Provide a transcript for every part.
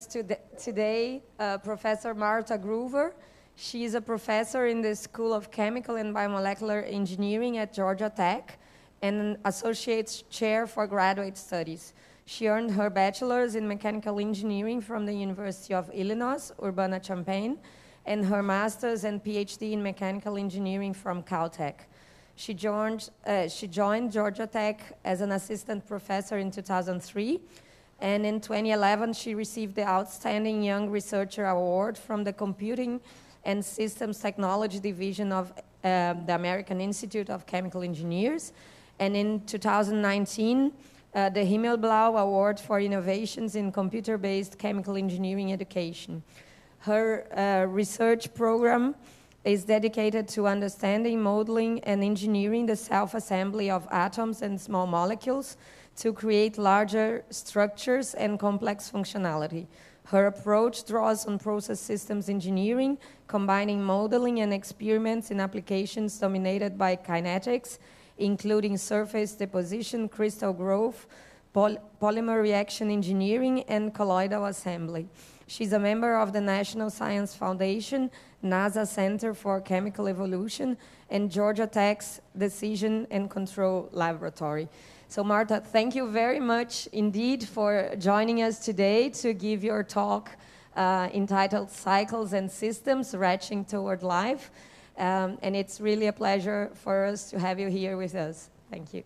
today Professor Marta Groover. She is a professor in the School of Chemical and Biomolecular Engineering at Georgia Tech and an associate chair for graduate studies. She earned her bachelor's in mechanical engineering from the University of Illinois, Urbana-Champaign, and her master's and PhD in mechanical engineering from Caltech. She joined Georgia Tech as an assistant professor in 2003, and in 2011 she received the Outstanding Young Researcher Award from the Computing and Systems Technology Division of the American Institute of Chemical Engineers, and in 2019 the Himmelblau Award for Innovations in Computer-Based Chemical Engineering Education. Her research program is dedicated to understanding, modeling, and engineering the self-assembly of atoms and small molecules to create larger structures and complex functionality. Her approach draws on process systems engineering, combining modeling and experiments in applications dominated by kinetics, including surface deposition, crystal growth, polymer reaction engineering, and colloidal assembly. She's a member of the National Science Foundation, NASA Center for Chemical Evolution, and Georgia Tech's Decision and Control Laboratory. So Marta, thank you very much indeed for joining us today to give your talk entitled Cycles and Systems, Ratcheting Toward Life. And it's really a pleasure for us to have you here with us. Thank you.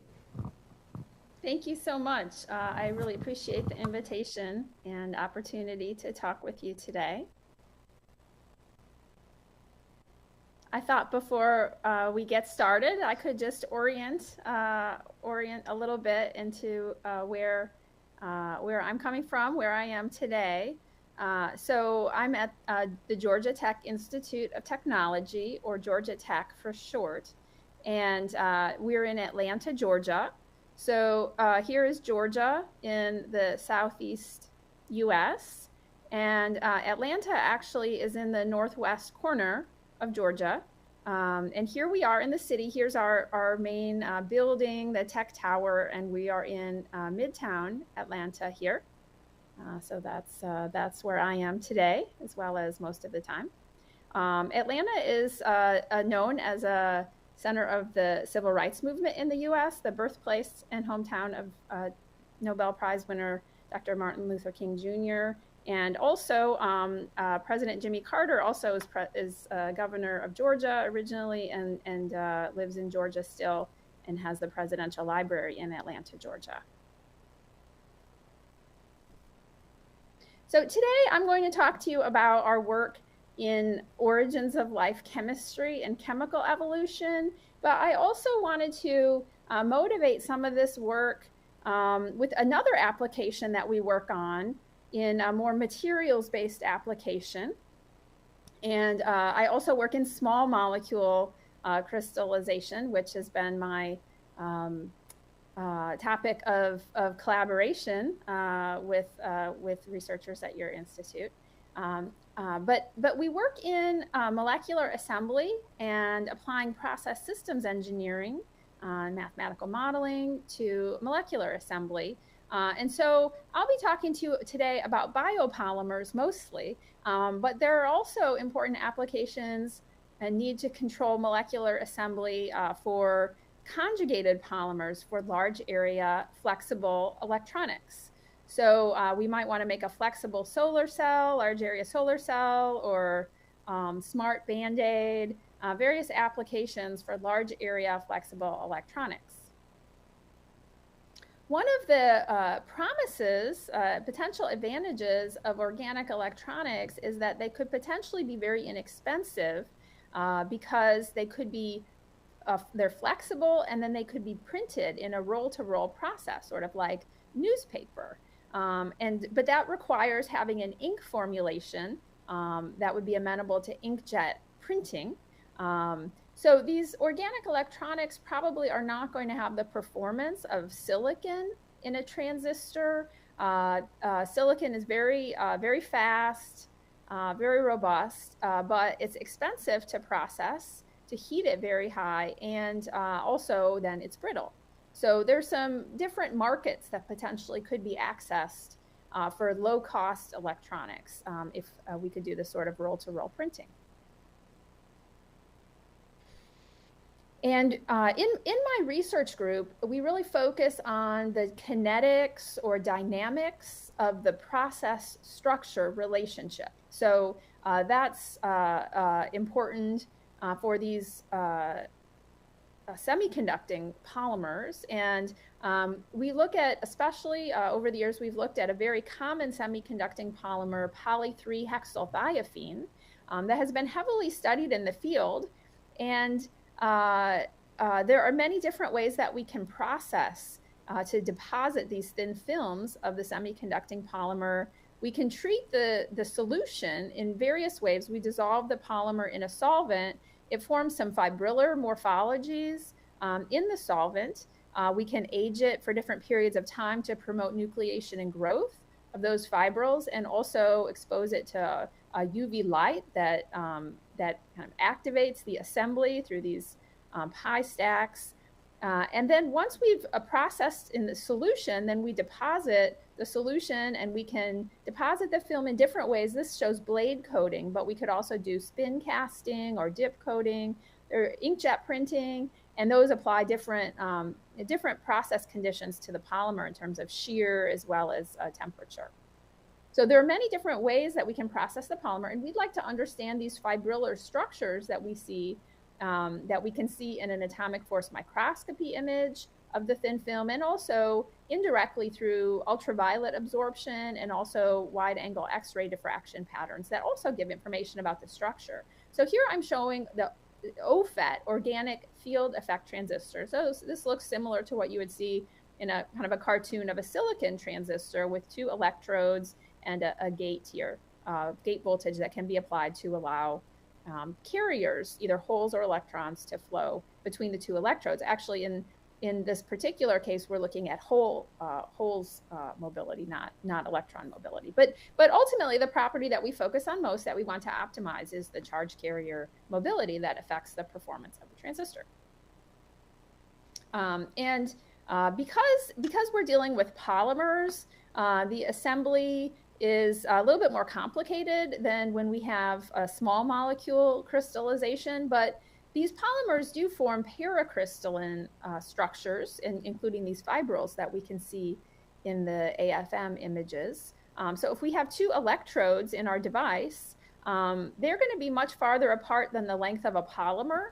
Thank you so much. I really appreciate the invitation and opportunity to talk with you today. I thought before we get started, I could just orient a little bit into where I'm coming from, where I am today. So I'm at the Georgia Tech Institute of Technology, or Georgia Tech for short, and we're in Atlanta, Georgia. So here is Georgia in the southeast U.S., and Atlanta actually is in the northwest corner of Georgia. And here we are in the city. Here's our main building, the Tech Tower, and we are in Midtown Atlanta here. So that's where I am today, as well as most of the time. Atlanta is known as a center of the civil rights movement in the U.S., the birthplace and hometown of Nobel Prize winner Dr. Martin Luther King Jr., and also President Jimmy Carter also is governor of Georgia originally, and lives in Georgia still, and has the presidential library in Atlanta, Georgia. So today I'm going to talk to you about our work in origins of life chemistry and chemical evolution, but I also wanted to motivate some of this work with another application that we work on in a more materials-based application. And I also work in small molecule crystallization, which has been my topic of collaboration with researchers at your institute. But we work in molecular assembly and applying process systems engineering, mathematical modeling to molecular assembly. And so I'll be talking to you today about biopolymers mostly, but there are also important applications and need to control molecular assembly for conjugated polymers for large area flexible electronics. So we might want to make a flexible solar cell, large area solar cell, or smart Band-Aid, various applications for large area flexible electronics. One of the promises, potential advantages of organic electronics is that they could potentially be very inexpensive because they could be they're flexible, and then they could be printed in a roll-to-roll process, sort of like newspaper. But that requires having an ink formulation that would be amenable to inkjet printing. So these organic electronics probably are not going to have the performance of silicon in a transistor. Silicon is very fast, very robust, but it's expensive to process, to heat it very high, and also then it's brittle. So there's some different markets that potentially could be accessed for low-cost electronics if we could do this sort of roll-to-roll printing. And in my research group, we really focus on the kinetics or dynamics of the process structure relationship. So that's important for these semiconducting polymers. And we look at, especially over the years, we've looked at a very common semiconducting polymer, poly-3-hexylthiophene, that has been heavily studied in the field. And there are many different ways that we can process to deposit these thin films of the semiconducting polymer. We can treat the solution in various ways. We dissolve the polymer in a solvent. It forms some fibrillar morphologies in the solvent. We can age it for different periods of time to promote nucleation and growth of those fibrils, and also expose it to a UV light that kind of activates the assembly through these pi stacks. And then once we've processed in the solution, then we deposit the solution, and we can deposit the film in different ways. This shows blade coating, but we could also do spin casting or dip coating or inkjet printing, and those apply different process conditions to the polymer in terms of shear as well as temperature. So there are many different ways that we can process the polymer, and we'd like to understand these fibrillar structures that we see, that we can see in an atomic force microscopy image of the thin film, and also indirectly through ultraviolet absorption and also wide angle X-ray diffraction patterns that also give information about the structure. So here I'm showing the OFET, organic field effect transistor. So this looks similar to what you would see in a kind of a cartoon of a silicon transistor with two electrodes and a gate here, gate voltage that can be applied to allow carriers, either holes or electrons, to flow between the two electrodes. Actually, in this particular case, we're looking at holes mobility, not electron mobility. But ultimately, the property that we focus on most, that we want to optimize, is the charge carrier mobility that affects the performance of the transistor. Because we're dealing with polymers, the assembly is a little bit more complicated than when we have a small molecule crystallization, but these polymers do form paracrystalline structures, including these fibrils that we can see in the AFM images. So if we have two electrodes in our device, they're going to be much farther apart than the length of a polymer.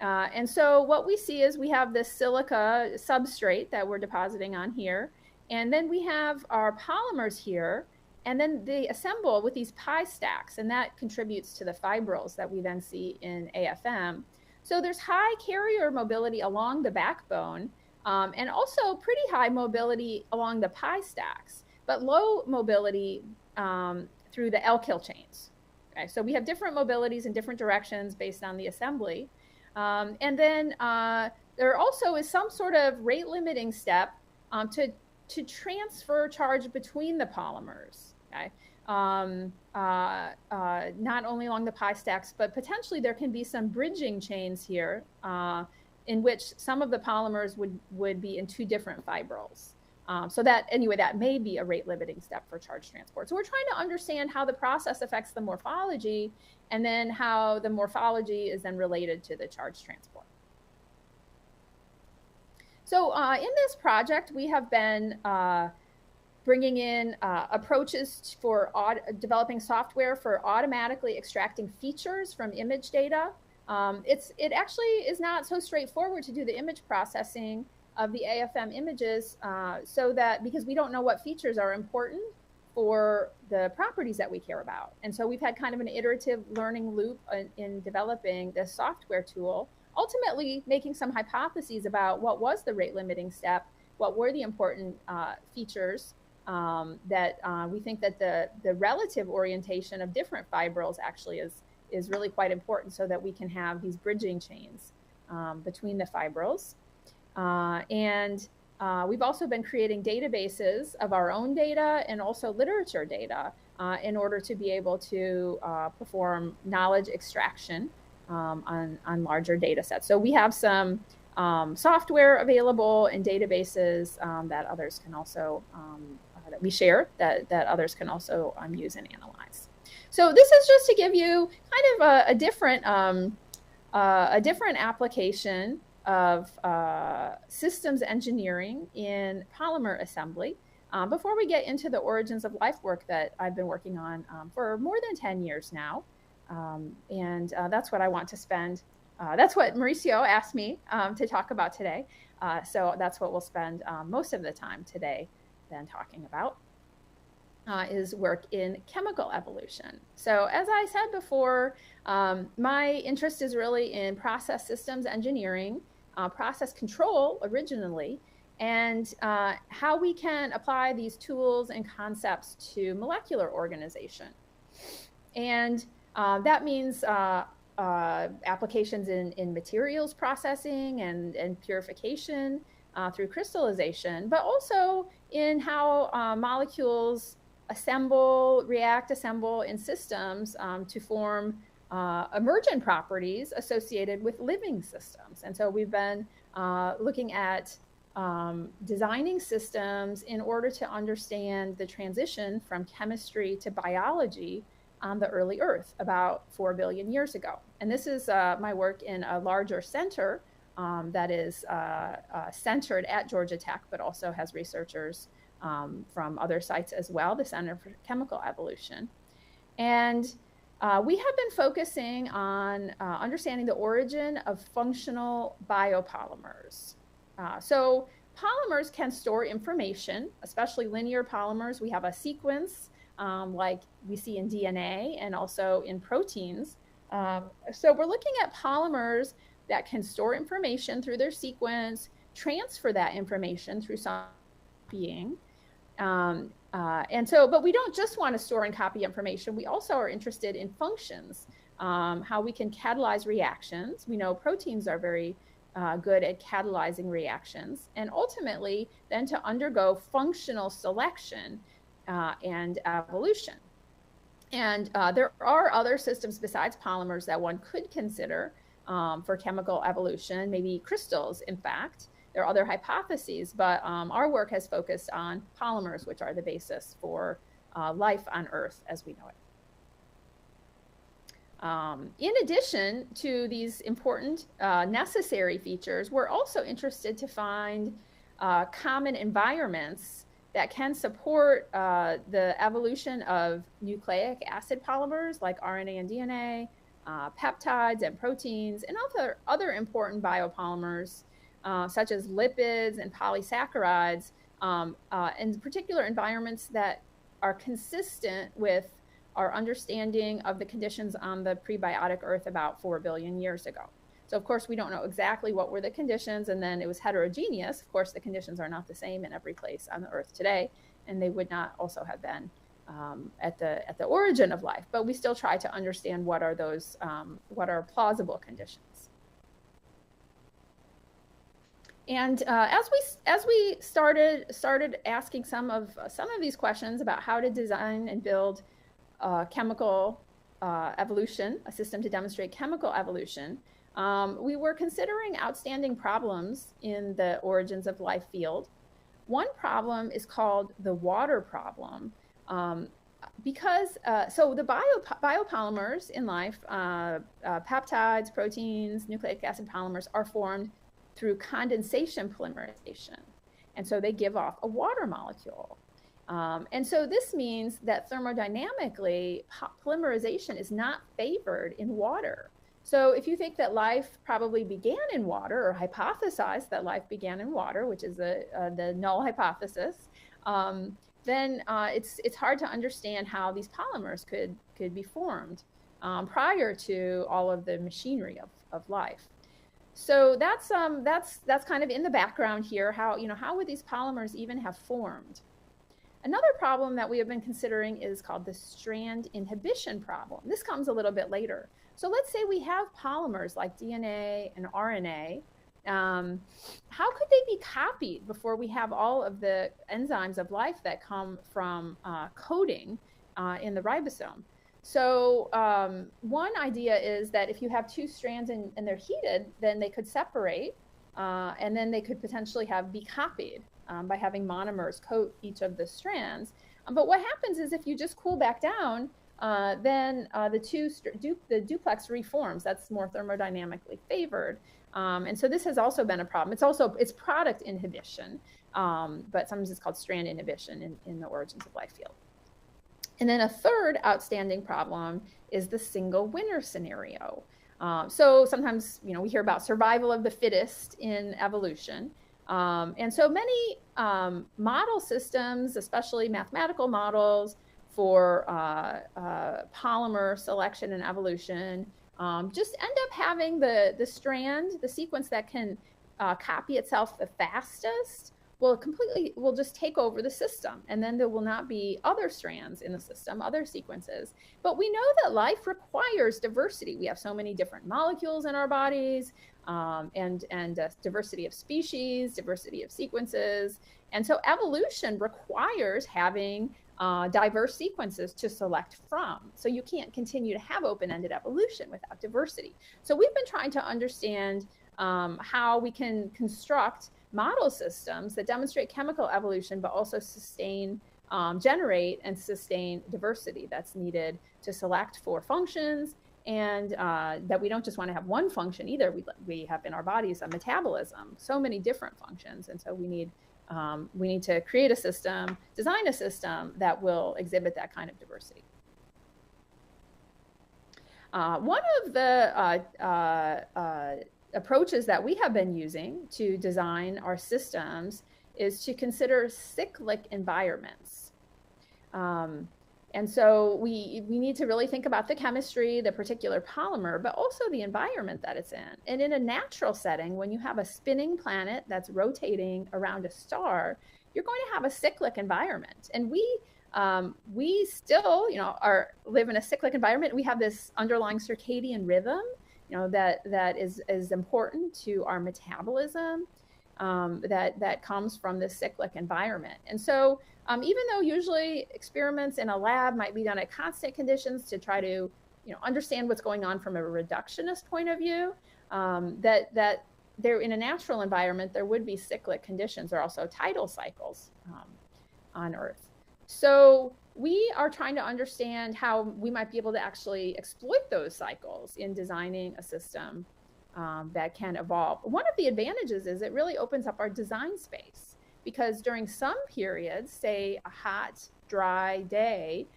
And so what we see is we have this silica substrate that we're depositing on here, and then we have our polymers here, and then they assemble with these pi stacks, and that contributes to the fibrils that we then see in AFM. So there's high carrier mobility along the backbone, and also pretty high mobility along the pi stacks, but low mobility through the alkyl chains. Okay, so we have different mobilities in different directions based on the assembly. And then there also is some sort of rate limiting step to transfer charge between the polymers. Okay? Not only along the pi stacks, but potentially there can be some bridging chains here in which some of the polymers would be in two different fibrils. So that, anyway, that may be a rate limiting step for charge transport. So we're trying to understand how the process affects the morphology, and then how the morphology is then related to the charge transport. So in this project, we have been bringing in approaches for developing software for automatically extracting features from image data. It actually is not so straightforward to do the image processing of the AFM images, because we don't know what features are important for the properties that we care about. And so we've had kind of an iterative learning loop in developing this software tool, ultimately making some hypotheses about what was the rate limiting step, what were the important features that we think that the relative orientation of different fibrils actually is really quite important, so that we can have these bridging chains between the fibrils. We've also been creating databases of our own data and also literature data in order to be able to perform knowledge extraction on larger data sets. So we have some that we share that others can also use and analyze. So this is just to give you kind of a different application of systems engineering in polymer assembly. Before we get into the origins of life work that I've been working on for more than 10 years now. And that's what I want to spend, that's what Mauricio asked me to talk about today. So that's what we'll spend most of the time today then talking about. Is work in chemical evolution. So as I said before, my interest is really in process systems engineering, process control originally, and how we can apply these tools and concepts to molecular organization. And that means applications in materials processing and purification through crystallization, but also in how molecules react, assemble in systems to form emergent properties associated with living systems. And so we've been looking at designing systems in order to understand the transition from chemistry to biology on the early Earth about 4 billion years ago. And this is my work in a larger center that is centered at Georgia Tech, but also has researchers from other sites as well, the Center for Chemical Evolution. And we have been focusing on understanding the origin of functional biopolymers. So polymers can store information, especially linear polymers. We have a sequence like we see in DNA and also in proteins. So we're looking at polymers that can store information through their sequence, transfer that information through some copying. But we don't just want to store and copy information. We also are interested in functions, how we can catalyze reactions. We know proteins are very good at catalyzing reactions, and ultimately then to undergo functional selection and evolution. And there are other systems besides polymers that one could consider for chemical evolution, maybe crystals, in fact. There are other hypotheses, but our work has focused on polymers, which are the basis for life on Earth as we know it. In addition to these important necessary features, we're also interested to find common environments that can support the evolution of nucleic acid polymers like RNA and DNA, peptides and proteins, and other important biopolymers, such as lipids and polysaccharides, in particular environments that are consistent with our understanding of the conditions on the prebiotic Earth about 4 billion years ago. So of course, we don't know exactly what were the conditions, and then it was heterogeneous. Of course, the conditions are not the same in every place on the Earth today, and they would not also have been at the origin of life. But we still try to understand what are those, what are plausible conditions. And as we started asking some of these questions about how to design and build chemical evolution, a system to demonstrate chemical evolution, we were considering outstanding problems in the origins of life field. One problem is called the water problem, because so the biopolymers in life, peptides, proteins, nucleic acid polymers, are formed through condensation polymerization. And so they give off a water molecule. And so this means that thermodynamically, polymerization is not favored in water. So if you think that life probably began in water, or hypothesize that life began in water, which is the null hypothesis, then it's hard to understand how these polymers could be formed prior to all of the machinery of life. So that's kind of in the background here. How would these polymers even have formed? Another problem that we have been considering is called the strand inhibition problem. This comes a little bit later. So let's say we have polymers like DNA and RNA. How could they be copied before we have all of the enzymes of life that come from coding in the ribosome? So one idea is that if you have two strands and they're heated, then they could separate, and then they could potentially be copied. by having monomers coat each of the strands. But what happens is if you just cool back down, then the duplex reforms. That's more thermodynamically favored. And so this has also been a problem. It's product inhibition, but sometimes it's called strand inhibition in the origins of life field. And then a third outstanding problem is the single winner scenario. So sometimes, we hear about survival of the fittest in evolution. And so many model systems, especially mathematical models for polymer selection and evolution, just end up having the strand, the sequence that can copy itself the fastest will just take over the system, and then there will not be other strands in the system, other sequences. But we know that life requires diversity. We have so many different molecules in our bodies, and diversity of species, diversity of sequences. And so evolution requires having diverse sequences to select from. So you can't continue to have open-ended evolution without diversity. So we've been trying to understand how we can construct model systems that demonstrate chemical evolution, but also generate and sustain diversity that's needed to select for functions, and that we don't just want to have one function either. We have in our bodies a metabolism, so many different functions, and so we need to create a system, design a system that will exhibit that kind of diversity. One of the approaches that we have been using to design our systems is to consider cyclic environments. And so we need to really think about the chemistry, the particular polymer, but also the environment that it's in. And in a natural setting, when you have a spinning planet that's rotating around a star, you're going to have a cyclic environment. And we still, live in a cyclic environment. We have this underlying circadian rhythm, that is important to our metabolism, that comes from this cyclic environment. And so even though usually experiments in a lab might be done at constant conditions to try to understand what's going on from a reductionist point of view, that there in a natural environment there would be cyclic conditions. There are also tidal cycles on Earth. So we are trying to understand how we might be able to actually exploit those cycles in designing a system that can evolve. One of the advantages is it really opens up our design space, because during some periods, say a hot, dry day,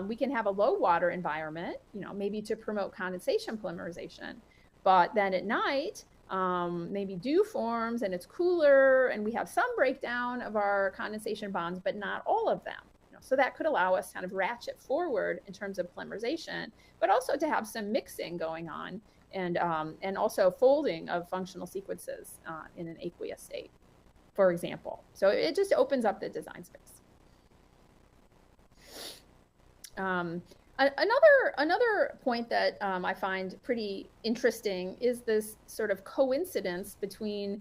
we can have a low water environment, maybe to promote condensation polymerization. But then at night, maybe dew forms and it's cooler, and we have some breakdown of our condensation bonds, but not all of them. So that could allow us to kind of ratchet forward in terms of polymerization, but also to have some mixing going on, and also folding of functional sequences in an aqueous state, for example. So it just opens up the design space. Another point that I find pretty interesting is this sort of coincidence between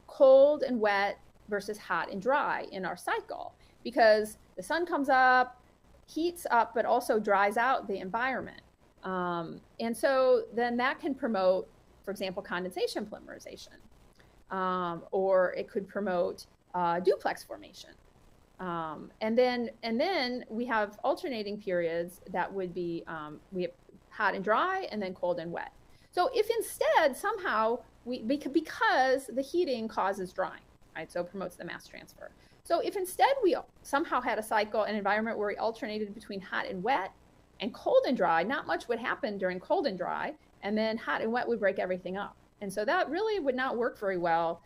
cold and wet versus hot and dry in our cycle, because the sun comes up, heats up, but also dries out the environment. And so then that can promote, for example, condensation polymerization, or it could promote duplex formation. And then we have alternating periods that would be we have hot and dry, and then cold and wet. So if instead somehow because the heating causes drying, right? So it promotes the mass transfer. So if instead we somehow had a cycle, an environment where we alternated between hot and wet and cold and dry, not much would happen during cold and dry, and then hot and wet would break everything up. And so that really would not work very well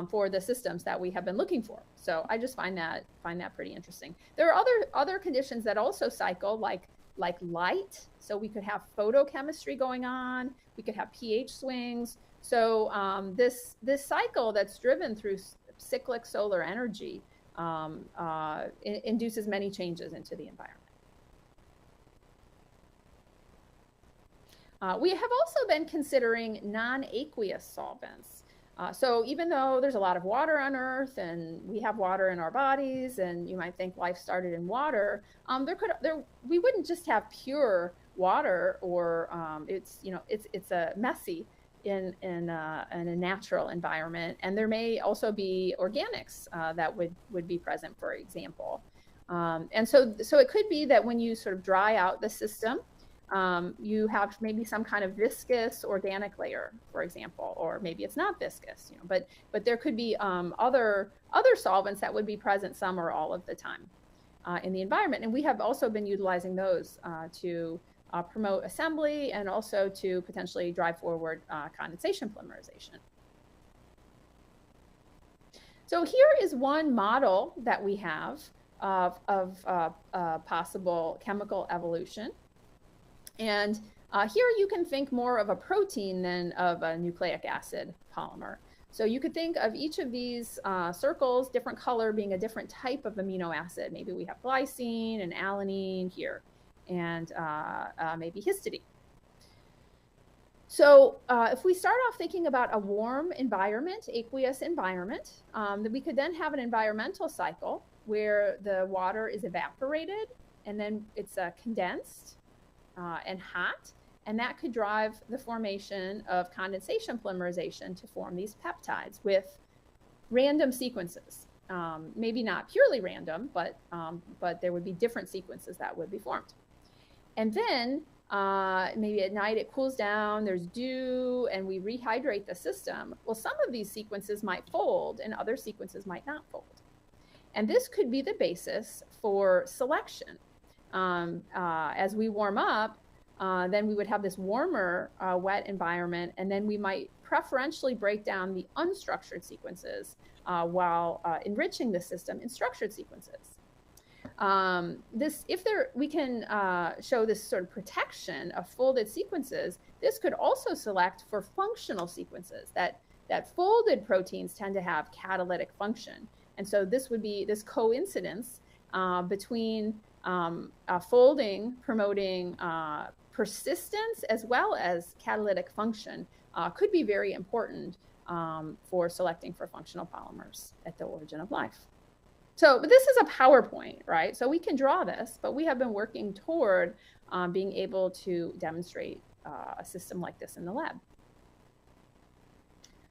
for the systems that we have been looking for. So I just find that pretty interesting. There are other conditions that also cycle, like light. So we could have photochemistry going on. We could have pH swings. So this cycle that's driven through cyclic solar energy induces many changes into the environment. We have also been considering non-aqueous solvents. So even though there's a lot of water on Earth, and we have water in our bodies, and you might think life started in water, we wouldn't just have pure water, or it's a messy in a natural environment. And there may also be organics that would be present, for example. And so it could be that when you sort of dry out the system, you have maybe some kind of viscous organic layer, for example, or maybe it's not viscous, but there could be other solvents that would be present some or all of the time in the environment. And we have also been utilizing those to promote assembly and also to potentially drive forward condensation polymerization. So here is one model that we have of possible chemical evolution. And here you can think more of a protein than of a nucleic acid polymer. So you could think of each of these circles, different color, being a different type of amino acid. Maybe we have glycine and alanine here, and maybe histidine. So if we start off thinking about a warm environment, aqueous environment, that we could then have an environmental cycle where the water is evaporated and then it's condensed and hot, and that could drive the formation of condensation polymerization to form these peptides with random sequences. Maybe not purely random, but there would be different sequences that would be formed. And then maybe at night it cools down, there's dew, and we rehydrate the system. Well, some of these sequences might fold and other sequences might not fold. And this could be the basis for selection. As we warm up, then we would have this warmer wet environment, and then we might preferentially break down the unstructured sequences while enriching the system in structured sequences. We can show this sort of protection of folded sequences. This could also select for functional sequences that folded proteins tend to have catalytic function. And so this would be this coincidence between folding promoting persistence as well as catalytic function could be very important for selecting for functional polymers at the origin of life. But this is a PowerPoint, right? So we can draw this, but we have been working toward being able to demonstrate a system like this in the lab.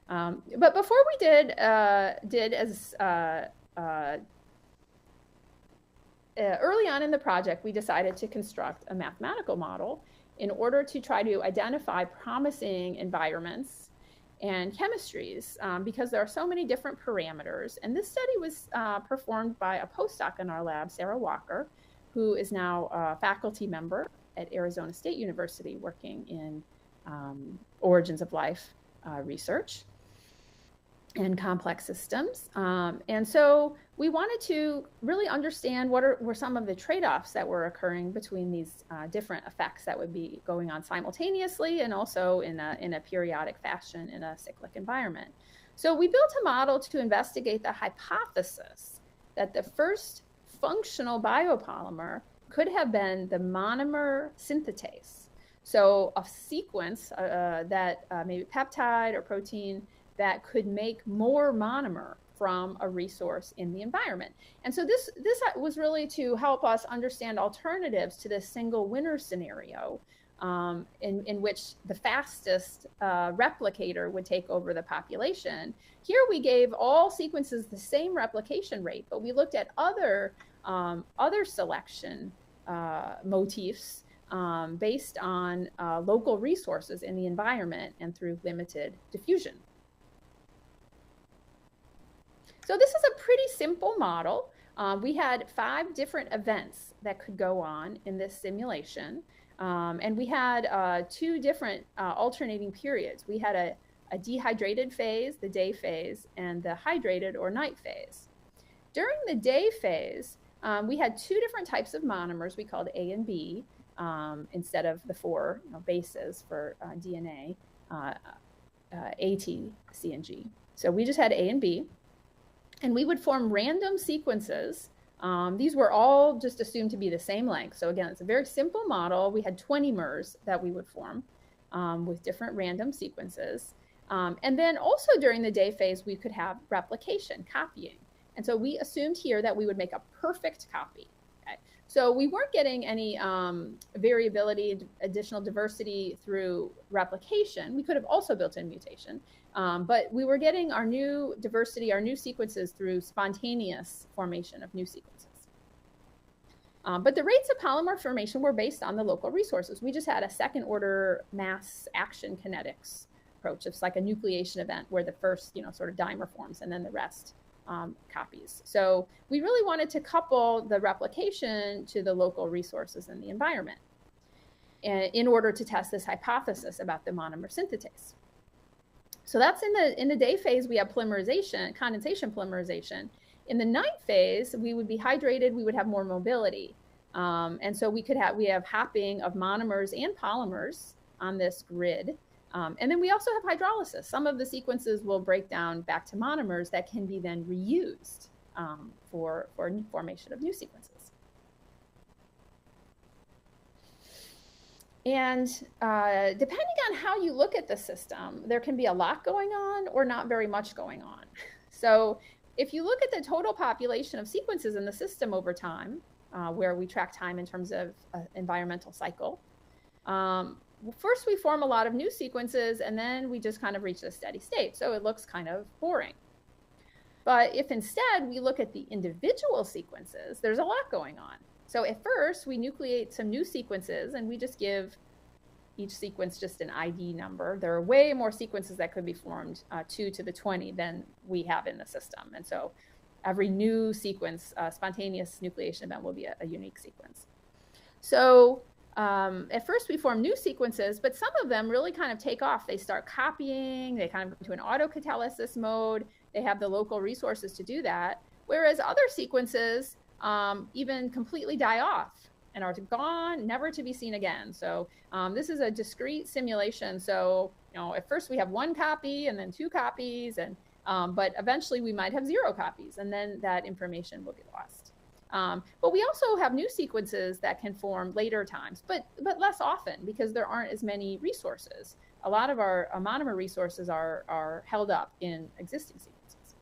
But before we did as early on in the project, we decided to construct a mathematical model in order to try to identify promising environments and chemistries because there are so many different parameters. And this study was performed by a postdoc in our lab, Sarah Walker, who is now a faculty member at Arizona State University working in origins of life research and complex systems. And so we wanted to really understand what were some of the trade-offs that were occurring between these different effects that would be going on simultaneously and also in a periodic fashion in a cyclic environment. So we built a model to investigate the hypothesis that the first functional biopolymer could have been the monomer synthetase. So a sequence that maybe peptide or protein that could make more monomer from a resource in the environment. And so this was really to help us understand alternatives to this single winner scenario in which the fastest replicator would take over the population. Here we gave all sequences the same replication rate, but we looked at other selection motifs based on local resources in the environment and through limited diffusion. So this is a pretty simple model. We had 5 different events that could go on in this simulation. And we had 2 different alternating periods. We had a dehydrated phase, the day phase, and the hydrated or night phase. During the day phase, we had 2 different types of monomers we called A and B instead of the 4 bases for DNA, A, T, C, and G. So we just had A and B. And we would form random sequences. These were all just assumed to be the same length. So again, it's a very simple model. We had 20 mers that we would form with different random sequences. And then also during the day phase, we could have replication, copying. And so we assumed here that we would make a perfect copy. Okay? So we weren't getting any variability, additional diversity through replication. We could have also built in mutation, but we were getting our new diversity, our new sequences through spontaneous formation of new sequences. But the rates of polymer formation were based on the local resources. We just had a second order mass action kinetics approach. It's like a nucleation event where the first, sort of dimer forms and then the rest copies. So we really wanted to couple the replication to the local resources in the environment in order to test this hypothesis about the monomer synthetase. So that's in the day phase, we have polymerization, condensation polymerization. In the night phase, we would be hydrated, we would have more mobility. And so we have hopping of monomers and polymers on this grid. And then we also have hydrolysis. Some of the sequences will break down back to monomers that can be then reused for formation of new sequences. And depending on how you look at the system, there can be a lot going on or not very much going on. So if you look at the total population of sequences in the system over time, where we track time in terms of environmental cycle, first we form a lot of new sequences and then we just kind of reach a steady state. So it looks kind of boring. But if instead we look at the individual sequences, there's a lot going on. So at first we nucleate some new sequences and we just give each sequence just an ID number. There are way more sequences that could be formed 2 to the 20 than we have in the system. And so every new sequence, spontaneous nucleation event will be a unique sequence. So at first we form new sequences, but some of them really kind of take off. They start copying, they kind of go into an autocatalysis mode. They have the local resources to do that. Whereas other sequences even completely die off and are gone, never to be seen again. So this is a discrete simulation. So, at first we have 1 copy and then 2 copies, and but eventually we might have 0 copies, and then that information will get lost. But we also have new sequences that can form later times, but less often because there aren't as many resources. A lot of our monomer resources are held up in existing sequences.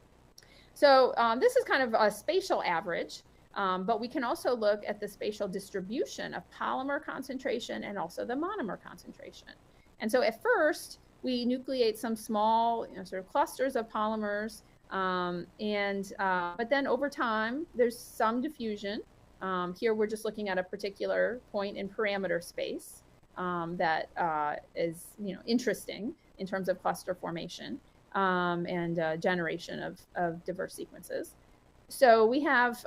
So this is kind of a spatial average, but we can also look at the spatial distribution of polymer concentration and also the monomer concentration. And so at first, we nucleate some small sort of clusters of polymers, but then over time, there's some diffusion. Here, we're just looking at a particular point in parameter space that is interesting in terms of cluster formation and generation of diverse sequences. So we have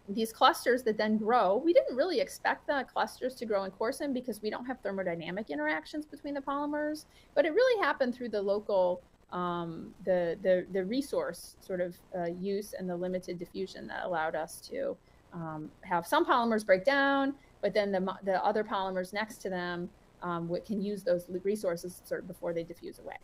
these clusters that then grow. We didn't really expect the clusters to grow in coarsen because we don't have thermodynamic interactions between the polymers, but it really happened through the local, the resource sort of use and the limited diffusion that allowed us to have some polymers break down, but then the other polymers next to them can use those resources sort of before they diffuse away.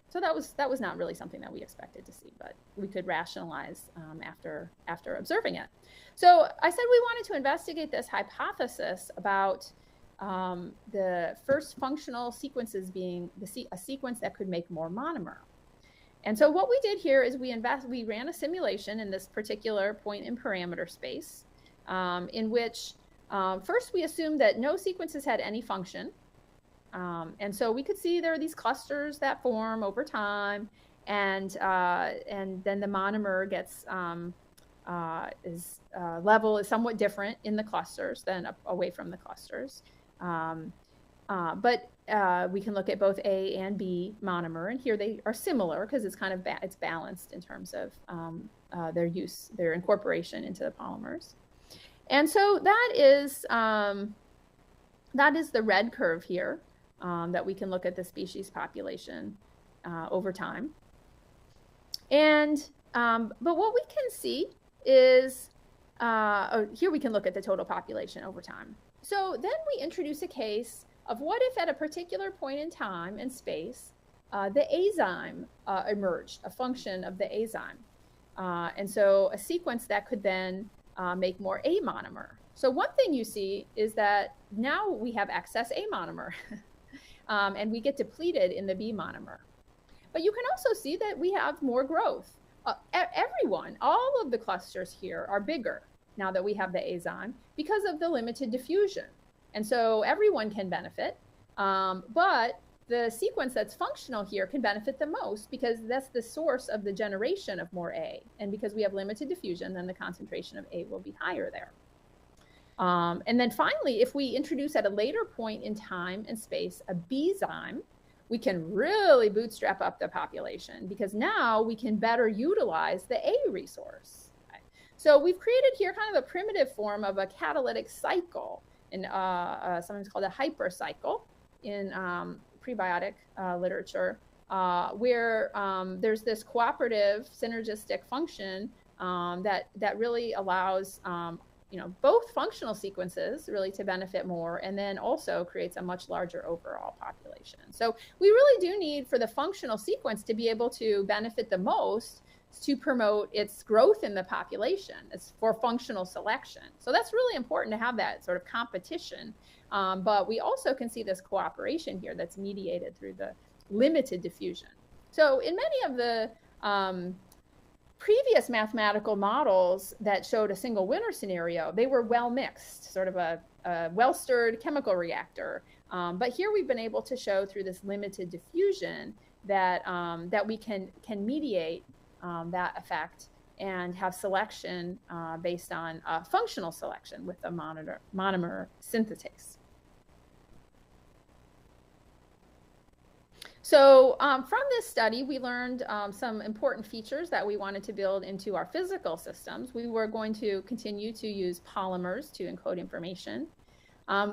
So that was not really something that we expected to see, but we could rationalize after observing it. So I said we wanted to investigate this hypothesis about the first functional sequences being a sequence that could make more monomer. And so what we did here is we ran a simulation in this particular point in parameter space, in which first we assumed that no sequences had any function. And so we could see there are these clusters that form over time, and then the monomer gets level is somewhat different in the clusters than away from the clusters. But we can look at both A and B monomer, and here they are similar because it's kind of it's balanced in terms of their incorporation into the polymers. And so that is the red curve here. That we can look at the species population over time. And, but what we can see is, here we can look at the total population over time. So then we introduce a case of what if at a particular point in time and space, the azyme emerged, a function of the azyme. And so a sequence that could then make more A monomer. So one thing you see is that now we have excess A monomer. And we get depleted in the B monomer. But you can also see that we have more growth. everyone, all of the clusters here are bigger now that we have the azon because of the limited diffusion. And so everyone can benefit, but the sequence that's functional here can benefit the most because that's the source of the generation of more A. And because we have limited diffusion, then the concentration of A will be higher there. And then finally, if we introduce at a later point in time and space a B-zyme, we can really bootstrap up the population because now we can better utilize the A resource. Okay? So we've created here kind of a primitive form of a catalytic cycle, and sometimes called a hypercycle in prebiotic literature, where there's this cooperative synergistic function that really allows both functional sequences really to benefit more, and then also creates a much larger overall population. So we really do need for the functional sequence to be able to benefit the most to promote its growth in the population. It's for functional selection. So that's really important to have that sort of competition. But we also can see this cooperation here that's mediated through the limited diffusion. So in many of the previous mathematical models that showed a single winner scenario, they were well mixed, sort of a well-stirred chemical reactor. But here we've been able to show through this limited diffusion that, that we can mediate that effect and have selection based on functional selection with the monomer synthetase. So from this study, we learned some important features that we wanted to build into our physical systems. We were going to continue to use polymers to encode information.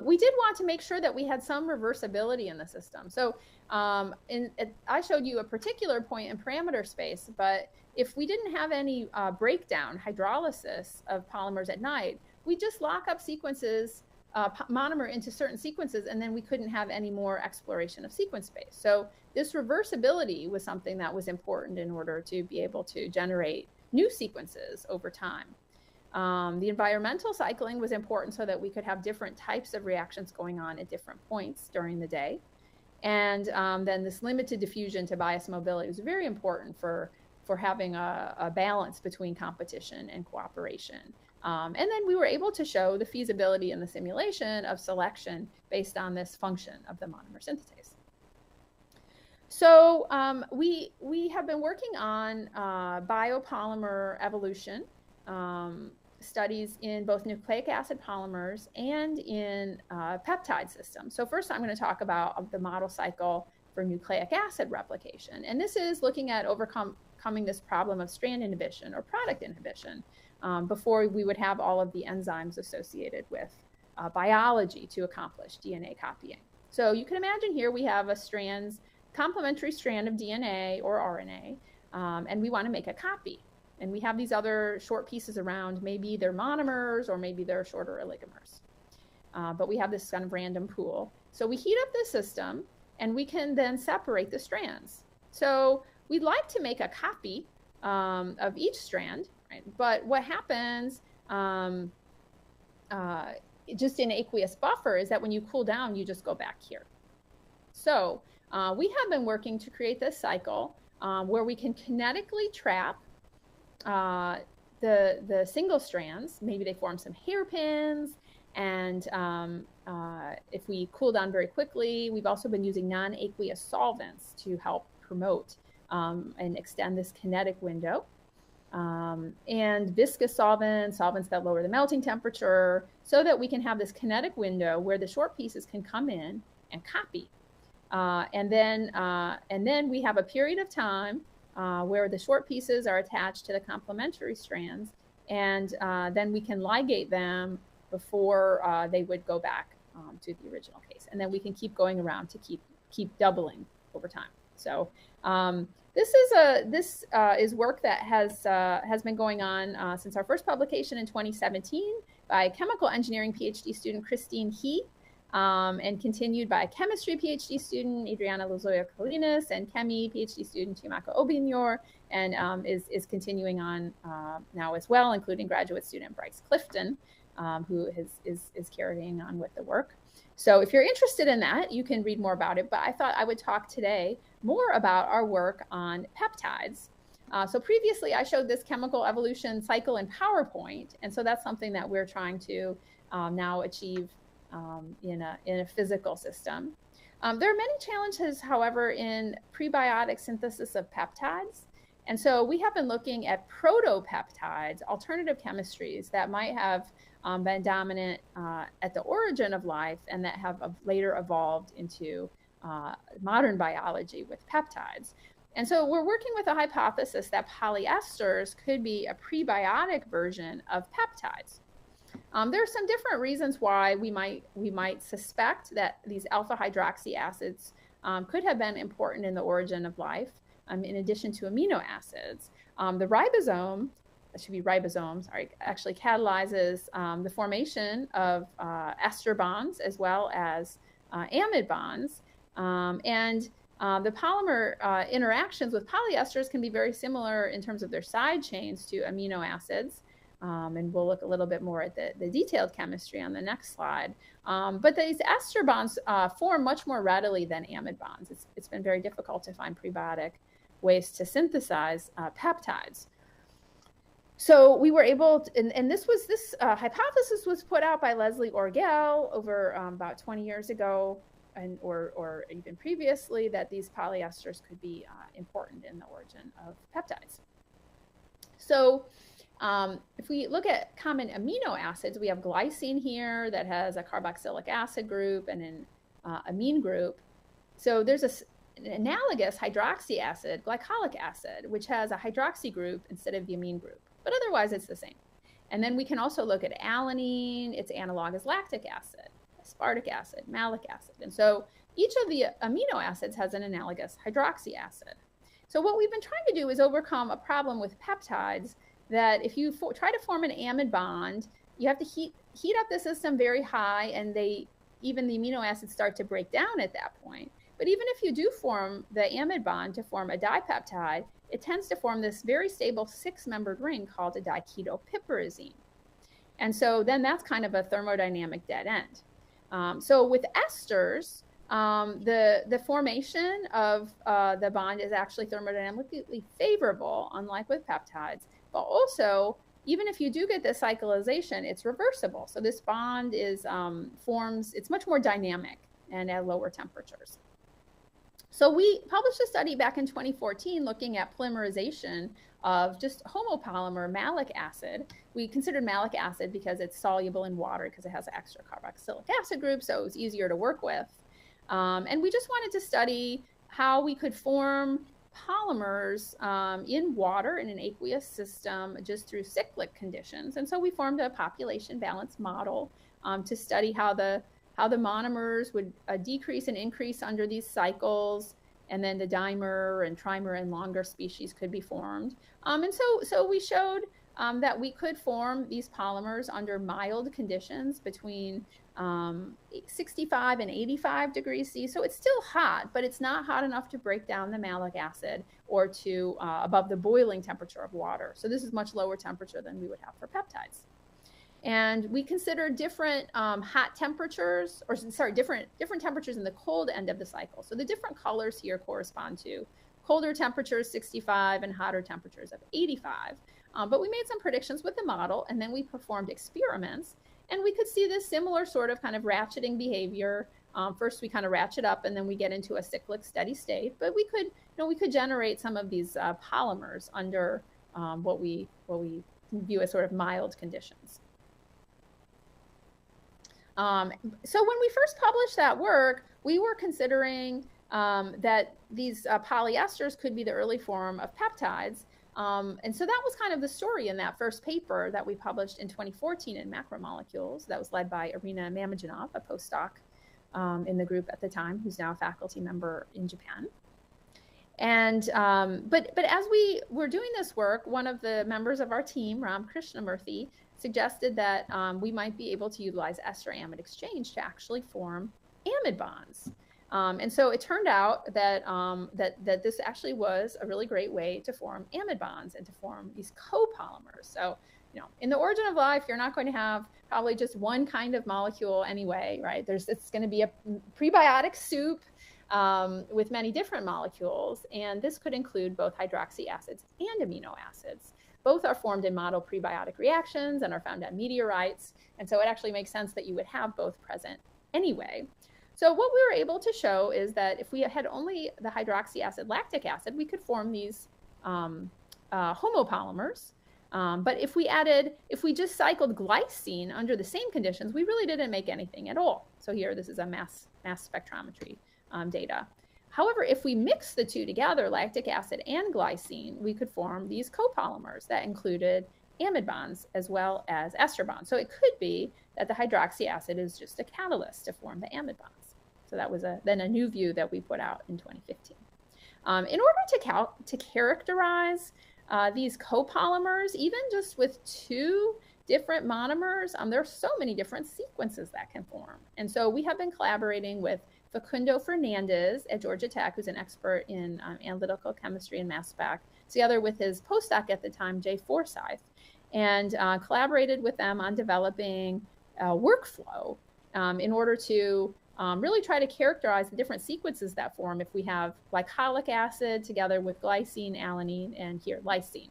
We did want to make sure that we had some reversibility in the system. So I showed you a particular point in parameter space, but if we didn't have any breakdown, hydrolysis of polymers at night, we just lock up sequences, monomer into certain sequences, and then we couldn't have any more exploration of sequence space. So this reversibility was something that was important in order to be able to generate new sequences over time. The environmental cycling was important so that we could have different types of reactions going on at different points during the day. And then this limited diffusion to bias mobility was very important for having a balance between competition and cooperation. And then we were able to show the feasibility in the simulation of selection based on this function of the monomer synthetase. So we have been working on biopolymer evolution studies in both nucleic acid polymers and in peptide systems. So first I'm going to talk about the model cycle for nucleic acid replication. And this is looking at overcoming this problem of strand inhibition or product inhibition before we would have all of the enzymes associated with biology to accomplish DNA copying. So you can imagine here we have a complementary strand of DNA or RNA, and we want to make a copy. And we have these other short pieces around, maybe they're monomers or maybe they're shorter oligomers. But we have this kind of random pool. So we heat up the system and we can then separate the strands. So we'd like to make a copy of each strand, right? But what happens just in aqueous buffer is that when you cool down, you just go back here. So we have been working to create this cycle where we can kinetically trap the single strands. Maybe they form some hairpins, and if we cool down very quickly, we've also been using non-aqueous solvents to help promote and extend this kinetic window. And viscous solvents that lower the melting temperature, so that we can have this kinetic window where the short pieces can come in and copy. And then we have a period of time where the short pieces are attached to the complementary strands, and then we can ligate them before they would go back to the original case. And then we can keep going around to keep doubling over time. So this is work that has been going on since our first publication in 2017 by chemical engineering PhD student Christine He, and continued by chemistry PhD student Adriana Lozoya Colinas and chemi PhD student Timako Obignor, and is continuing on now as well, including graduate student Bryce Clifton, who is carrying on with the work. So if you're interested in that, you can read more about it, but I thought I would talk today more about our work on peptides. So previously I showed this chemical evolution cycle in PowerPoint, and so that's something that we're trying to now achieve in a physical system. There are many challenges, however, in prebiotic synthesis of peptides. And so we have been looking at protopeptides, alternative chemistries that might have been dominant at the origin of life and that have later evolved into modern biology with peptides. And so we're working with a hypothesis that polyesters could be a prebiotic version of peptides. There are some different reasons why we might suspect that these alpha hydroxy acids could have been important in the origin of life, in addition to amino acids. The ribosome, that should be ribosome, sorry, actually catalyzes the formation of ester bonds as well as amide bonds. The polymer interactions with polyesters can be very similar in terms of their side chains to amino acids. And we'll look a little bit more at the detailed chemistry on the next slide. But these ester bonds form much more readily than amide bonds. It's been very difficult to find prebiotic ways to synthesize peptides. So we were able to, and this hypothesis was put out by Leslie Orgel over about 20 years ago, or even previously, that these polyesters could be important in the origin of peptides. So if we look at common amino acids, we have glycine here that has a carboxylic acid group and an amine group. So there's an analogous hydroxy acid, glycolic acid, which has a hydroxy group instead of the amine group, but otherwise it's the same. And then we can also look at alanine. Its analog is lactic acid, aspartic acid, malic acid. And so each of the amino acids has an analogous hydroxy acid. So what we've been trying to do is overcome a problem with peptides that if you try to form an amide bond, you have to heat up the system very high, and even the amino acids start to break down at that point. But even if you do form the amide bond to form a dipeptide, it tends to form this very stable 6-membered ring called a diketopiperazine. And so then that's kind of a thermodynamic dead end. So with esters, the formation of the bond is actually thermodynamically favorable, unlike with peptides. But also, even if you do get this cyclization, it's reversible. So this bond is it's much more dynamic and at lower temperatures. So we published a study back in 2014 looking at polymerization of just homopolymer malic acid. We considered malic acid because it's soluble in water because it has an extra carboxylic acid group, so it was easier to work with. And we just wanted to study how we could form polymers in water in an aqueous system just through cyclic conditions. And so we formed a population balance model to study how the monomers would decrease and increase under these cycles, and then the dimer and trimer and longer species could be formed. And so we showed that we could form these polymers under mild conditions between 65 and 85 degrees C. So it's still hot, but it's not hot enough to break down the malic acid or to above the boiling temperature of water. So this is much lower temperature than we would have for peptides. And we consider different hot temperatures, or sorry, different temperatures in the cold end of the cycle. So the different colors here correspond to colder temperatures, 65, and hotter temperatures of 85. But we made some predictions with the model, and then we performed experiments, and we could see this similar sort of kind of ratcheting behavior. First, we kind of ratchet up, and then we get into a cyclic steady state. But we could generate some of these polymers under what we view as sort of mild conditions. So when we first published that work, we were considering that these polyesters could be the early form of peptides. And so that was kind of the story in that first paper that we published in 2014 in Macromolecules. That was led by Irina Mamedjanov, a postdoc in the group at the time, who's now a faculty member in Japan. And but as we were doing this work, one of the members of our team, Ram Krishnamurthy, suggested that we might be able to utilize ester-amide exchange to actually form amide bonds. And so it turned out that, that this actually was a really great way to form amide bonds and to form these copolymers. So, in the origin of life, you're not going to have probably just one kind of molecule anyway, right? It's going to be a prebiotic soup. with many different molecules. And this could include both hydroxy acids and amino acids. Both are formed in model prebiotic reactions and are found on meteorites. And so it actually makes sense that you would have both present anyway. So what we were able to show is that if we had only the hydroxy acid, lactic acid, we could form these homopolymers. But if we just cycled glycine under the same conditions, we really didn't make anything at all. So here, this is a mass spectrometry data. However, if we mix the two together, lactic acid and glycine, we could form these copolymers that included amide bonds as well as ester bonds. So it could be that the hydroxy acid is just a catalyst to form the amide bonds. So that was then a new view that we put out in 2015. In order to characterize these copolymers, even just with two different monomers, there are so many different sequences that can form. And so we have been collaborating with Facundo Fernandez at Georgia Tech, who's an expert in analytical chemistry and mass spec, together with his postdoc at the time, Jay Forsyth, and collaborated with them on developing a workflow in order to really try to characterize the different sequences that form if we have glycolic acid together with glycine, alanine, and here lysine.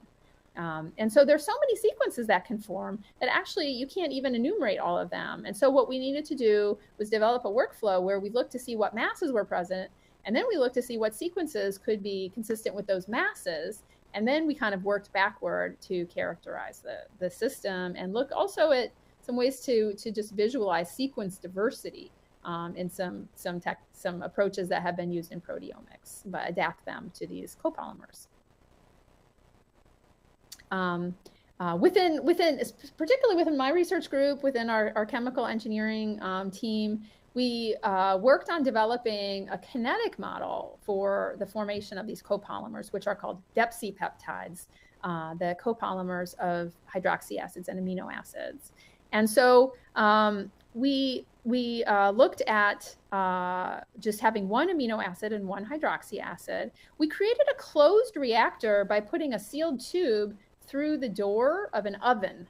And so there's so many sequences that can form that actually you can't even enumerate all of them. And so what we needed to do was develop a workflow where we looked to see what masses were present, and then we looked to see what sequences could be consistent with those masses. And then we kind of worked backward to characterize the system and look also at some ways to just visualize sequence diversity in some approaches that have been used in proteomics, but adapt them to these copolymers. Particularly within my research group, within our chemical engineering team, we worked on developing a kinetic model for the formation of these copolymers, which are called deoxypeptides, the copolymers of hydroxy acids and amino acids. And so we looked at just having one amino acid and one hydroxy acid. We created a closed reactor by putting a sealed tube through the door of an oven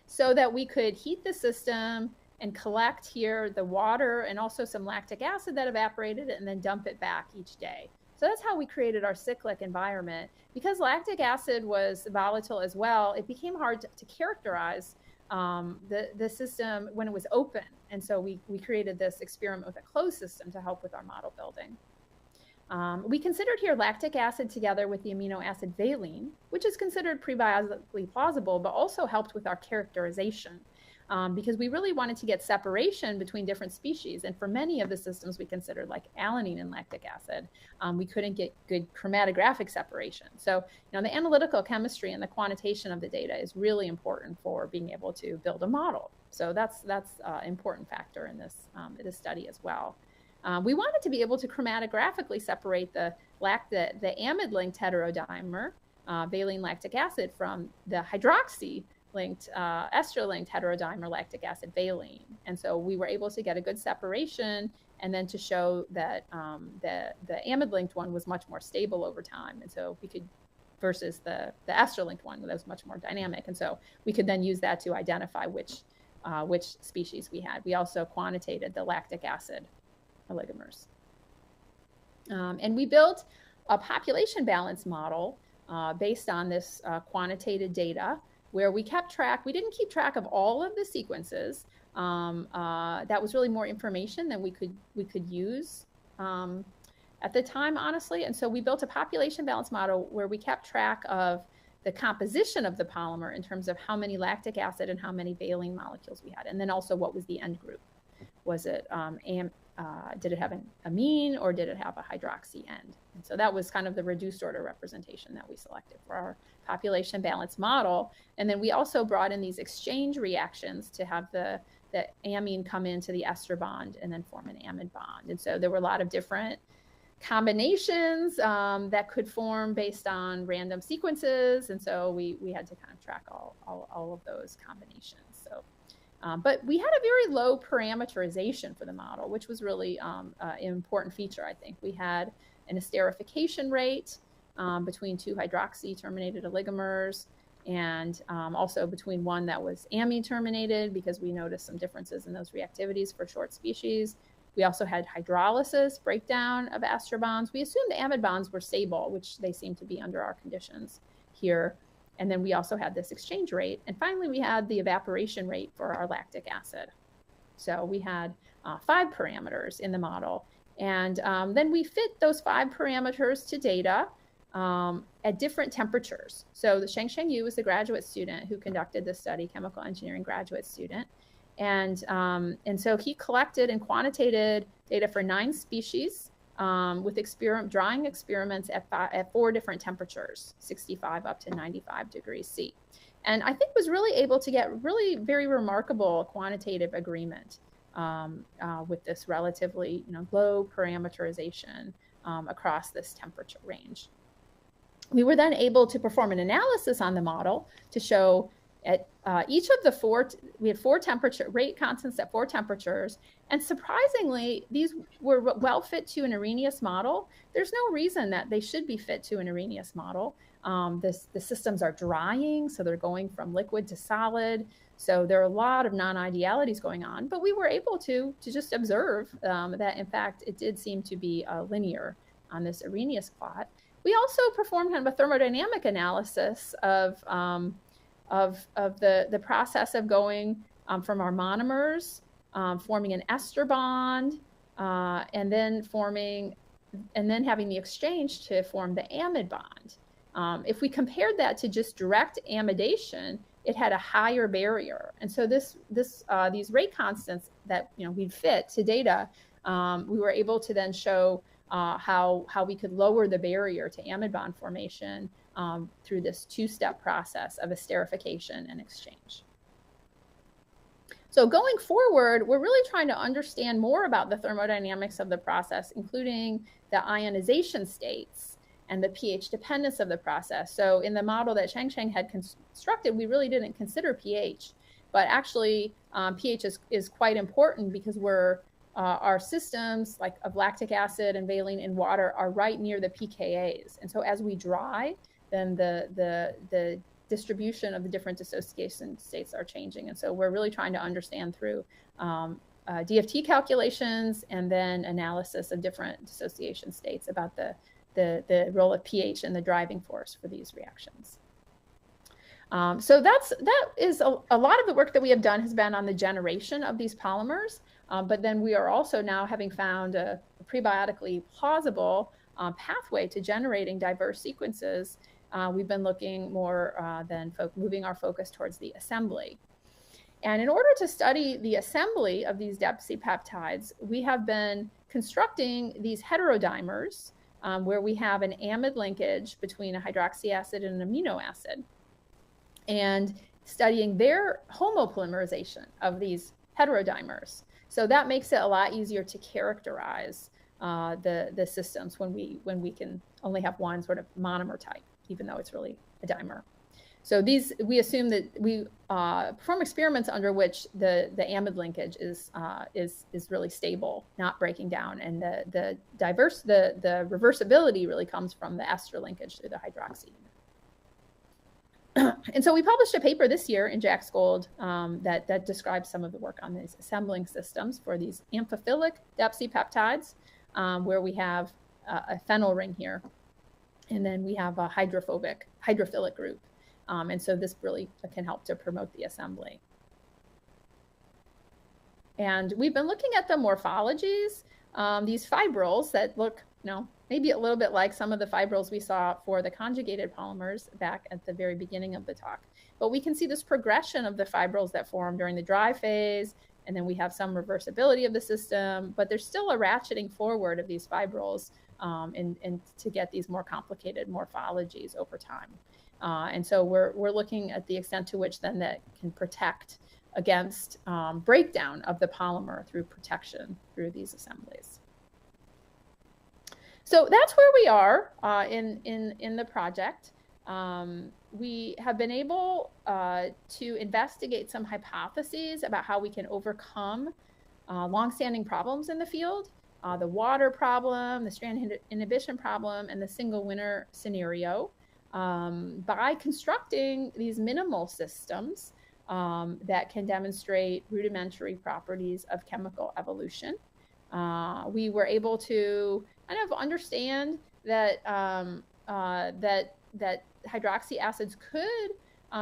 so that we could heat the system and collect here the water and also some lactic acid that evaporated and then dump it back each day. So that's how we created our cyclic environment. Because lactic acid was volatile as well, it became hard to characterize the system when it was open. And so we created this experiment with a closed system to help with our model building. We considered here lactic acid together with the amino acid valine, which is considered prebiologically plausible, but also helped with our characterization because we really wanted to get separation between different species. And for many of the systems we considered, like alanine and lactic acid, we couldn't get good chromatographic separation. So, the analytical chemistry and the quantitation of the data is really important for being able to build a model. So that's an important factor in this study as well. We wanted to be able to chromatographically separate the amide-linked heterodimer, valine lactic acid, from the hydroxy-linked, ester-linked heterodimer lactic acid valine. And so we were able to get a good separation and then to show that the amide-linked one was much more stable over time. And so we could, versus the ester-linked one that was much more dynamic. And so we could then use that to identify which species we had. We also quantitated the lactic acid oligomers. And we built a population balance model based on this quantitated data where we kept track. We didn't keep track of all of the sequences. That was really more information than we could use at the time, honestly. And so we built a population balance model where we kept track of the composition of the polymer in terms of how many lactic acid and how many valine molecules we had, and then also what was the end group. Was it did it have an amine or did it have a hydroxy end? And so that was kind of the reduced order representation that we selected for our population balance model. And then we also brought in these exchange reactions to have the amine come into the ester bond and then form an amide bond. And so there were a lot of different combinations that could form based on random sequences. And so we had to kind of track all of those combinations. So. But we had a very low parameterization for the model, which was really an important feature, I think. We had an esterification rate between two hydroxy terminated oligomers and also between one that was amine terminated because we noticed some differences in those reactivities for short species. We also had hydrolysis, breakdown of ester bonds. We assumed the amide bonds were stable, which they seem to be under our conditions here. And then we also had this exchange rate. And finally, we had the evaporation rate for our lactic acid. So we had 5 parameters in the model. And then we fit those 5 parameters to data at different temperatures. So the Sheng Yu was the graduate student who conducted this study, chemical engineering graduate student. And so he collected and quantitated data for 9 species with drying experiments at 4 different temperatures, 65 up to 95 degrees C. And I think was really able to get really very remarkable quantitative agreement with this relatively low parameterization across this temperature range. We were then able to perform an analysis on the model to show at each of the 4, we had 4 temperature rate constants at 4 temperatures, and surprisingly, these were well fit to an Arrhenius model. There's no reason that they should be fit to an Arrhenius model. The systems are drying, so they're going from liquid to solid. So there are a lot of non-idealities going on, but we were able to just observe that, in fact, it did seem to be linear on this Arrhenius plot. We also performed kind of a thermodynamic analysis of the process of going from our monomers, forming an ester bond, and then having the exchange to form the amide bond. If we compared that to just direct amidation, it had a higher barrier. And so these rate constants that we'd fit to data, we were able to then show how we could lower the barrier to amide bond formation through this 2-step process of esterification and exchange. So going forward, we're really trying to understand more about the thermodynamics of the process, including the ionization states and the pH dependence of the process. So in the model that Sheng had constructed, we really didn't consider pH, but actually pH is quite important because our systems like of lactic acid and valine in water are right near the pKa's. And so as we dry, then the distribution of the different dissociation states are changing. And so we're really trying to understand through DFT calculations and then analysis of different dissociation states about the role of pH and the driving force for these reactions. So that is a lot of the work that we have done has been on the generation of these polymers, but then we are also now having found a prebiotically plausible pathway to generating diverse sequences. We've been looking more than moving our focus towards the assembly. And in order to study the assembly of these DEPC peptides, we have been constructing these heterodimers where we have an amide linkage between a hydroxy acid and an amino acid, and studying their homopolymerization of these heterodimers. So that makes it a lot easier to characterize the systems when we can only have one sort of monomer type, even though it's really a dimer. So we assume that we perform experiments under which the amide linkage is really stable, not breaking down, and the reversibility really comes from the ester linkage through the hydroxy. And so we published a paper this year in Jack's Gold that describes some of the work on these assembling systems for these amphiphilic DEPC peptides, where we have a phenyl ring here, and then we have a hydrophilic group. And so this really can help to promote the assembly. And we've been looking at the morphologies, these fibrils that look, maybe a little bit like some of the fibrils we saw for the conjugated polymers back at the very beginning of the talk. But we can see this progression of the fibrils that form during the dry phase, and then we have some reversibility of the system, but there's still a ratcheting forward of these fibrils and to get these more complicated morphologies over time. And so we're looking at the extent to which then that can protect against breakdown of the polymer through protection through these assemblies. So that's where we are in the project. We have been able to investigate some hypotheses about how we can overcome longstanding problems in the field, the water problem, the strand inhibition problem, and the single winner scenario, by constructing these minimal systems that can demonstrate rudimentary properties of chemical evolution. We were able to kind of understand that that hydroxy acids could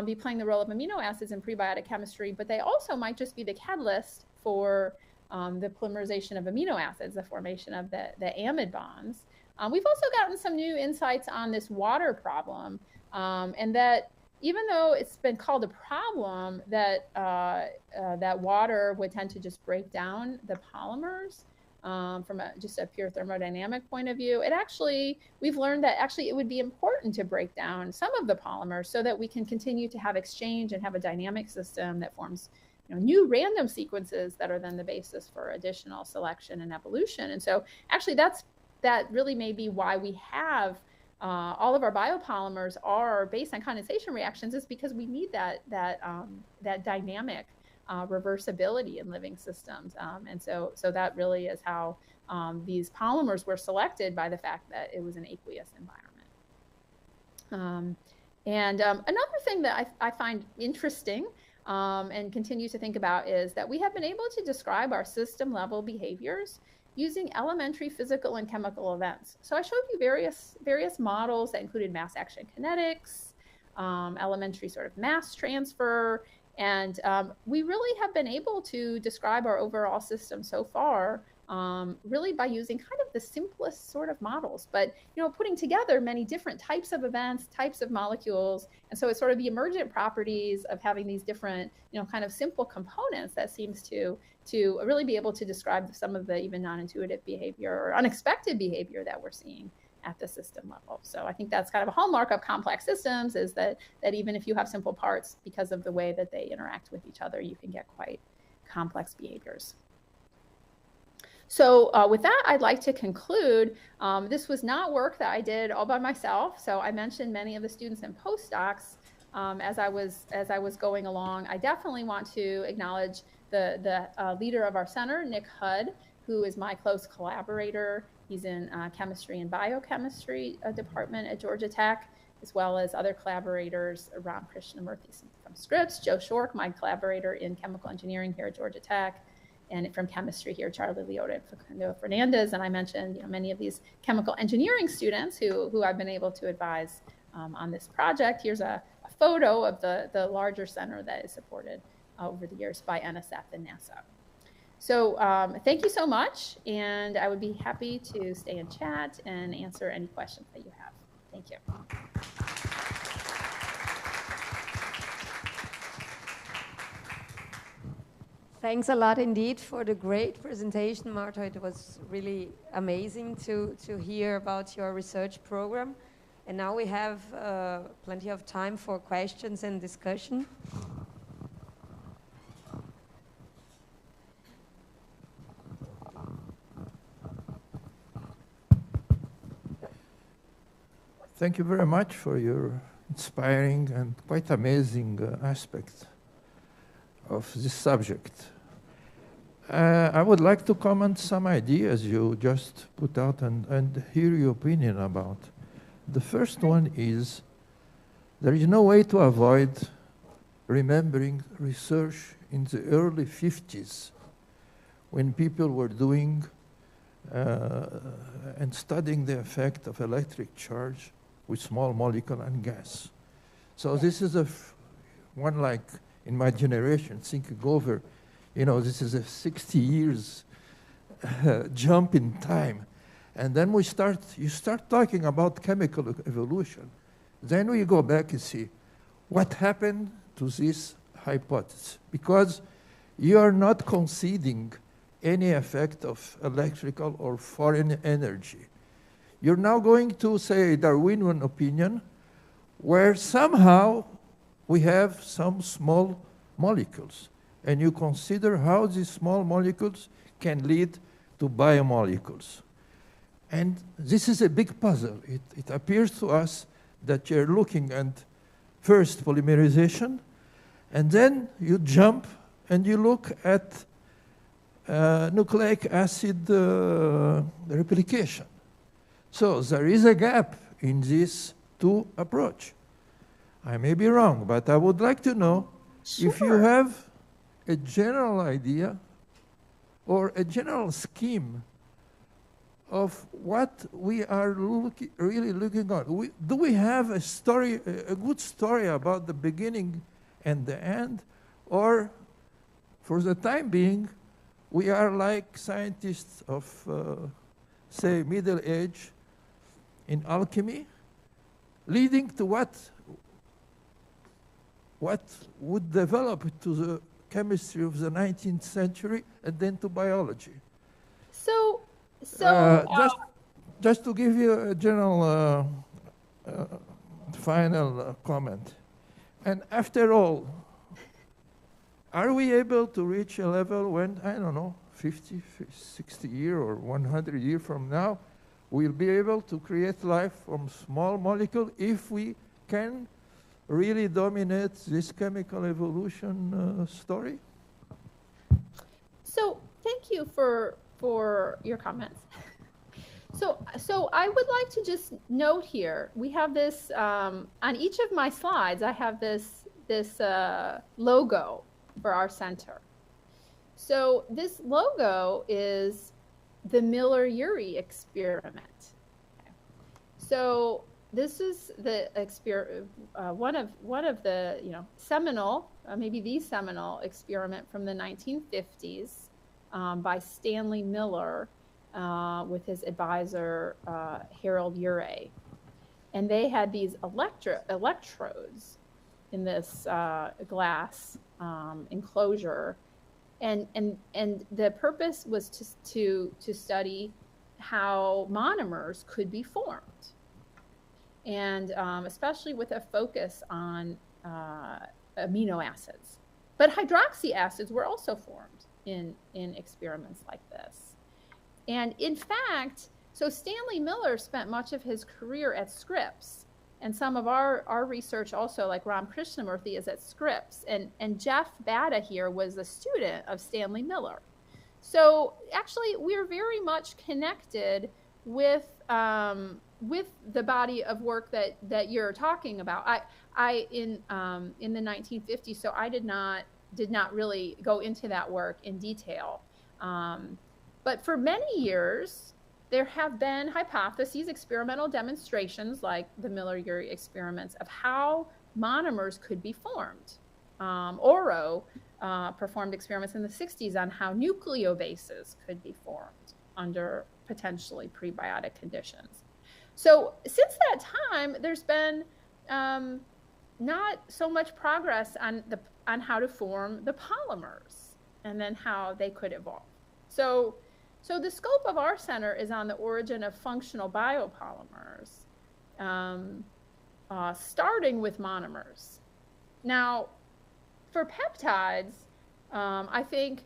be playing the role of amino acids in prebiotic chemistry, but they also might just be the catalyst for the polymerization of amino acids, the formation of the amide bonds. We've also gotten some new insights on this water problem, and that even though it's been called a problem, that that water would tend to just break down the polymers from just a pure thermodynamic point of view, we've learned that actually it would be important to break down some of the polymers so that we can continue to have exchange and have a dynamic system that forms new random sequences that are then the basis for additional selection and evolution. And so actually that really may be why we have all of our biopolymers are based on condensation reactions, is because we need that dynamic reversibility in living systems. And so that really is how these polymers were selected, by the fact that it was an aqueous environment. Another thing that I find interesting and continue to think about is that we have been able to describe our system level behaviors using elementary physical and chemical events. So I showed you various models that included mass action kinetics, elementary sort of mass transfer, and we really have been able to describe our overall system so far really by using kind of the simplest sort of models, but putting together many different types of events, types of molecules. And so it's sort of the emergent properties of having these different kind of simple components that seems to really be able to describe some of the even non-intuitive behavior or unexpected behavior that we're seeing at the system level. So I think that's kind of a hallmark of complex systems, is that even if you have simple parts, because of the way that they interact with each other, you can get quite complex behaviors. So with that, I'd like to conclude. This was not work that I did all by myself. So I mentioned many of the students and postdocs as I was going along. I definitely want to acknowledge the leader of our center, Nick Hudd, who is my close collaborator. He's in chemistry and biochemistry department at Georgia Tech, as well as other collaborators, Ram Krishnamurthy from Scripps, Joe Shork, my collaborator in chemical engineering here at Georgia Tech, and from chemistry here, Charlie Leota and Facundo Fernandez. And I mentioned many of these chemical engineering students who I've been able to advise on this project. Here's a photo of the larger center that is supported over the years by NSF and NASA. So thank you so much, and I would be happy to stay and chat and answer any questions that you have. Thank you. Thanks a lot indeed for the great presentation, Marta. It was really amazing to hear about your research program. And now we have plenty of time for questions and discussion. Thank you very much for your inspiring and quite amazing aspect of this subject. I would like to comment some ideas you just put out and hear your opinion about. The first one is there is no way to avoid remembering research in the early 50s when people were doing and studying the effect of electric charge with small molecule and gas. So this is one like in my generation, thinking over, this is a 60 years jump in time. And then you start talking about chemical evolution. Then we go back and see what happened to this hypothesis, because you are not conceding any effect of electrical or foreign energy. You're now going to say Darwinian opinion, where somehow we have some small molecules, and you consider how these small molecules can lead to biomolecules. And this is a big puzzle. It appears to us that you're looking at first polymerization, and then you jump and you look at nucleic acid replication. So there is a gap in these two approaches. I may be wrong, but I would like to know if you have a general idea or a general scheme of what we are really looking on? Do we have a story, a good story about the beginning and the end? Or, for the time being, we are like scientists of, say, middle age in alchemy, leading to what would develop to the chemistry of the 19th century and then to biology. Just to give you a general final comment. And after all, are we able to reach a level when, I don't know, 50, 60 years or 100 years from now, we'll be able to create life from small molecule if we can really dominate this chemical evolution story? So thank you for your comments. So I would like to just note here, we have this, on each of my slides, I have this logo for our center. So this logo is the Miller-Urey experiment. Okay. So this is the one of the seminal, maybe the seminal experiment from the 1950s by Stanley Miller with his advisor Harold Urey, and they had these electrodes in this glass enclosure, and the purpose was to study how monomers could be formed, and especially with a focus on amino acids. But hydroxy acids were also formed in experiments like this. And in fact, so Stanley Miller spent much of his career at Scripps, and some of our research also, like Ram Krishnamurthy, is at Scripps, and Jeff Batta here was a student of Stanley Miller. So actually, we're very much connected with the body of work that you're talking about. I in the 1950s, so I did not really go into that work in detail. But for many years, there have been hypotheses, experimental demonstrations like the Miller-Urey experiments of how monomers could be formed. Oro performed experiments in the 60s on how nucleobases could be formed under potentially prebiotic conditions. So since that time, there's been not so much progress on how to form the polymers and then how they could evolve. So the scope of our center is on the origin of functional biopolymers, starting with monomers. Now, for peptides, I think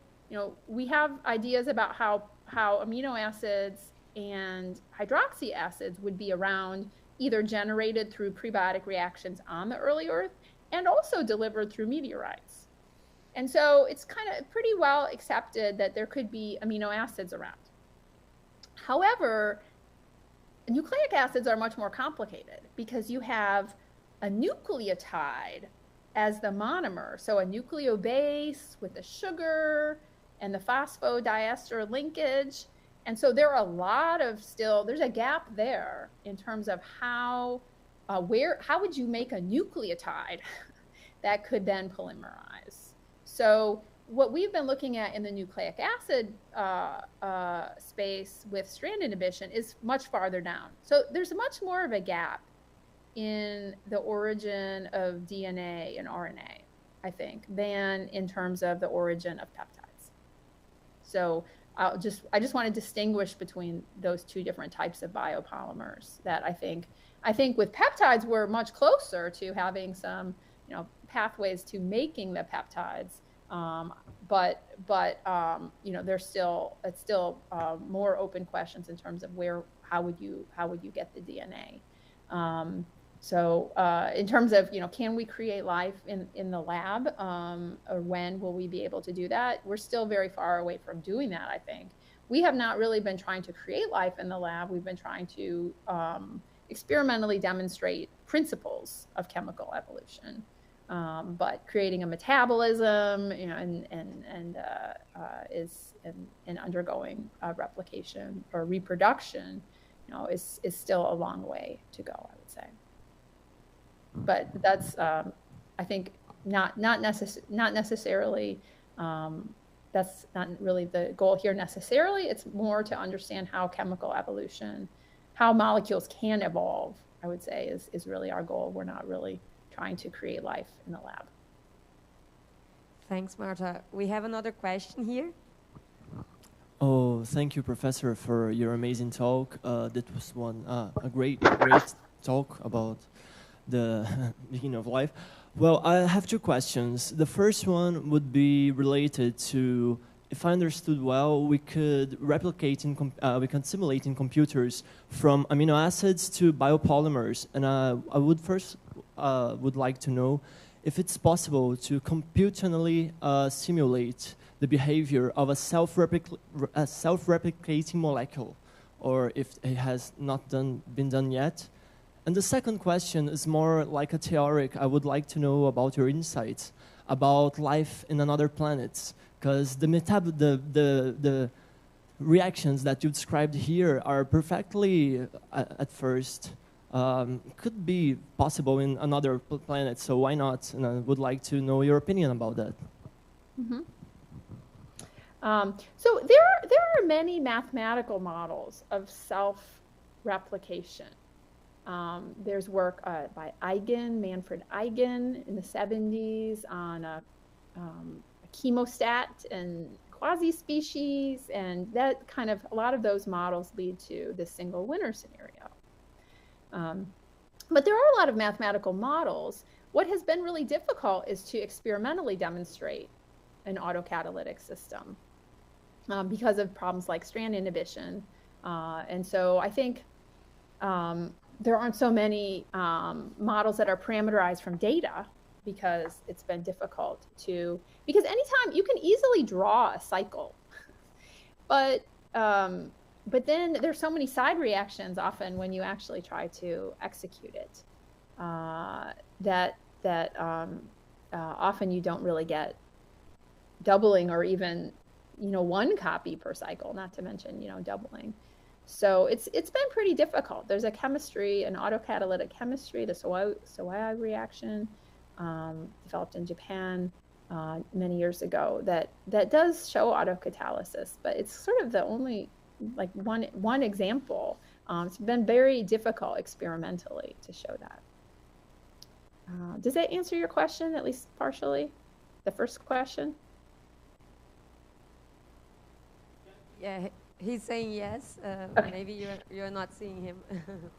we have ideas about how amino acids and hydroxy acids would be around, either generated through prebiotic reactions on the early Earth and also delivered through meteorites. And so it's kind of pretty well accepted that there could be amino acids around. However, nucleic acids are much more complicated because you have a nucleotide as the monomer. So a nucleobase with the sugar and the phosphodiester linkage. And so there are a lot of there's a gap there in terms of how would you make a nucleotide that could then polymerize. So what we've been looking at in the nucleic acid space with strand inhibition is much farther down. So there's much more of a gap in the origin of DNA and RNA, I think, than in terms of the origin of peptides. So I just want to distinguish between those two different types of biopolymers that I think with peptides we're much closer to having some pathways to making the peptides, but there's still more open questions in terms of how would you get the DNA. So in terms of can we create life in the lab, or when will we be able to do that? We're still very far away from doing that. I think we have not really been trying to create life in the lab. We've been trying to experimentally demonstrate principles of chemical evolution. but creating a metabolism, and undergoing replication or reproduction, is still a long way to go, I would say. But that's, I think, not necessarily. That's not really the goal here necessarily. It's more to understand how chemical evolution, how molecules can evolve, I would say, is really our goal. We're not really trying to create life in the lab. Thanks, Marta. We have another question here. Oh, thank you, Professor, for your amazing talk. That was a great talk about the beginning of life. Well, I have two questions. The first one would be related to, if I understood well, we could replicate we can simulate in computers from amino acids to biopolymers, and I would first would like to know if it's possible to computationally simulate the behavior of a self-replicating molecule, or if it has not been done yet. And the second question is more like a theoric. I would like to know about your insights about life in another planets, because the reactions that you described here are perfectly, at first, could be possible in another planet, so why not? And I would like to know your opinion about that. Mm-hmm. So there are many mathematical models of self-replication. There's work by Manfred Eigen in the 70s on a chemostat and quasi-species, and that a lot of those models lead to the single winner scenario. But there are a lot of mathematical models. What has been really difficult is to experimentally demonstrate an autocatalytic system because of problems like strand inhibition. And so I think there aren't so many models that are parameterized from data, because it's been difficult because anytime you can easily draw a cycle, but then there's so many side reactions often when you actually try to execute it that often you don't really get doubling or even one copy per cycle, not to mention doubling. So it's been pretty difficult. There's a chemistry, an autocatalytic chemistry, the Sawai reaction, developed in Japan many years ago, that does show autocatalysis, but it's sort of the only one example. It's been very difficult experimentally to show that. Does that answer your question, at least partially? The first question? Yeah, he's saying yes. Okay. Maybe you're not seeing him.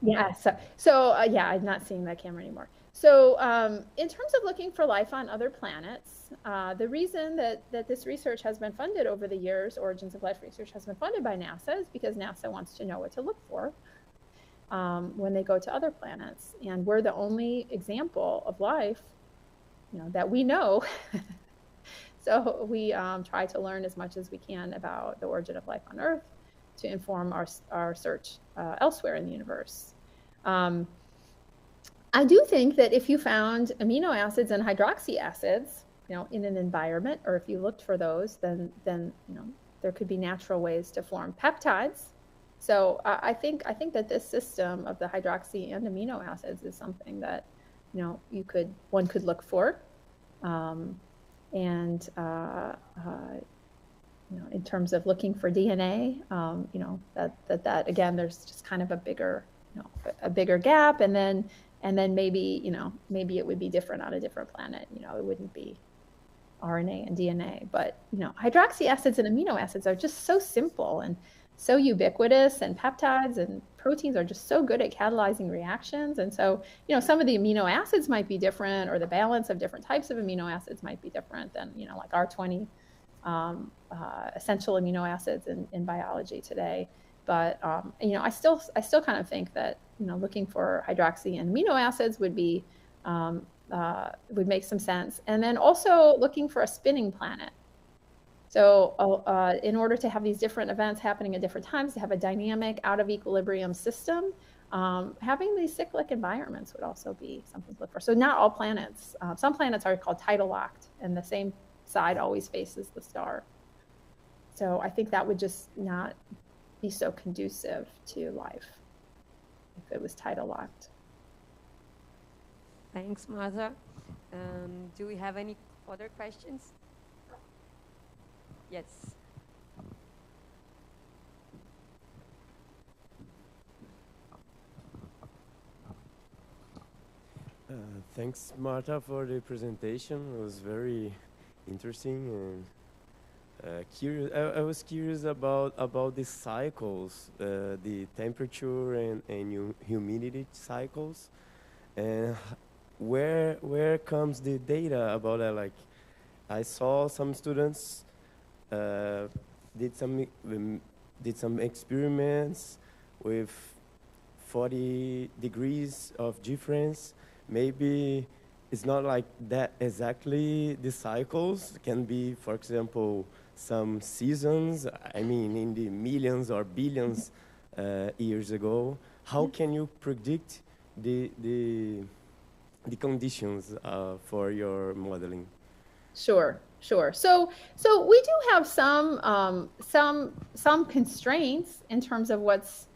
Yeah. So yeah, I'm not seeing that camera anymore. So in terms of looking for life on other planets, the reason that this research has been funded over the years, Origins of Life research has been funded by NASA, is because NASA wants to know what to look for when they go to other planets, and we're the only example of life, that we know. So we try to learn as much as we can about the origin of life on Earth to inform our search elsewhere in the universe. I do think that if you found amino acids and hydroxy acids, in an environment, or if you looked for those, then there could be natural ways to form peptides. So I think that this system of the hydroxy and amino acids is something that one could look for. And in terms of looking for DNA, that again, there's just kind of a bigger gap, and then maybe maybe it would be different on a different planet. It wouldn't be RNA and DNA, but hydroxy acids and amino acids are just so simple and so ubiquitous, and peptides and proteins are just so good at catalyzing reactions. And so, some of the amino acids might be different, or the balance of different types of amino acids might be different than, like our 20 essential amino acids in biology today. But, I still kind of think that, looking for hydroxy and amino acids would be, would make some sense. And then also looking for a spinning planet. So in order to have these different events happening at different times, to have a dynamic, out of equilibrium system, Having these cyclic environments would also be something to look for. So not all planets. Some planets are called tidal locked, and the same side always faces the star. So I think that would just not be so conducive to life if it was tidal locked. Thanks, Martha. Do we have any other questions? Yes. Thanks, Martha, for the presentation. It was very interesting and curious. I was curious about the cycles, the temperature and humidity cycles, and where comes the data about that? Like, I saw some students did some experiments with 40 degrees of difference. Maybe it's not like that exactly. The cycles can be, for example, some seasons. I mean, in the millions or billions years ago. How can you predict the conditions for your modeling? Sure. So we do have some constraints in terms of what's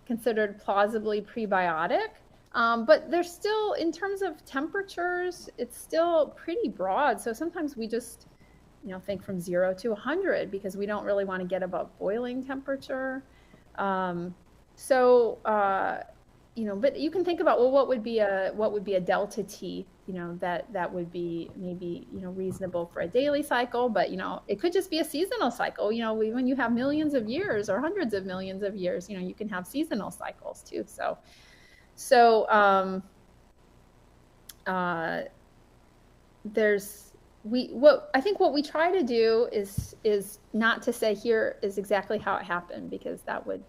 considered plausibly prebiotic. But there's still, in terms of temperatures, it's still pretty broad. So sometimes we just, think from 0 to 100 because we don't really want to get above boiling temperature. But you can think about, well, what would be a delta T, that would be maybe, reasonable for a daily cycle, but, it could just be a seasonal cycle. When you have millions of years or hundreds of millions of years, you can have seasonal cycles too. I think what we try to do is not to say here is exactly how it happened, because that would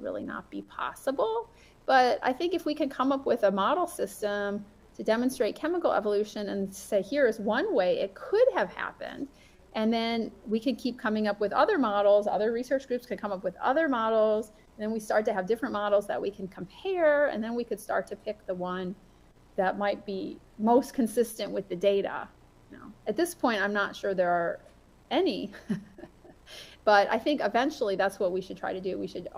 really not be possible. But I think if we can come up with a model system to demonstrate chemical evolution and say here is one way it could have happened, and then we can keep coming up with other models, other research groups can come up with other models, and then we start to have different models that we can compare, and then we could start to pick the one that might be most consistent with the data. At this point, I'm not sure there are any, but I think eventually that's what we should try to do. We should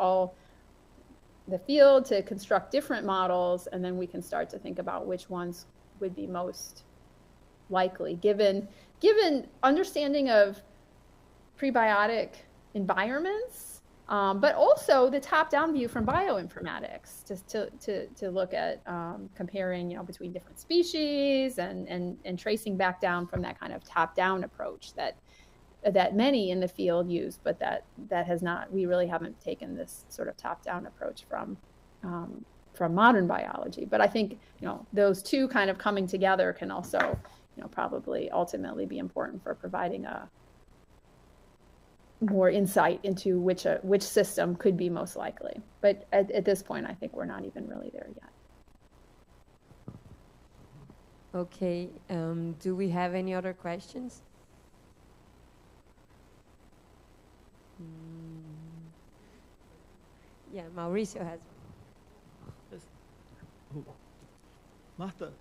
the field to construct different models, and then we can start to think about which ones would be most likely given understanding of prebiotic environments, but also the top-down view from bioinformatics, just to look at comparing, between different species and tracing back down from that kind of top-down approach that many in the field use, but that has not. We really haven't taken this sort of top-down approach from modern biology. But I think those two kind of coming together can also probably ultimately be important for providing a more insight into which system could be most likely. But at this point, I think we're not even really there yet. Okay. Do we have any other questions? Yeah, Mauricio has. Martha,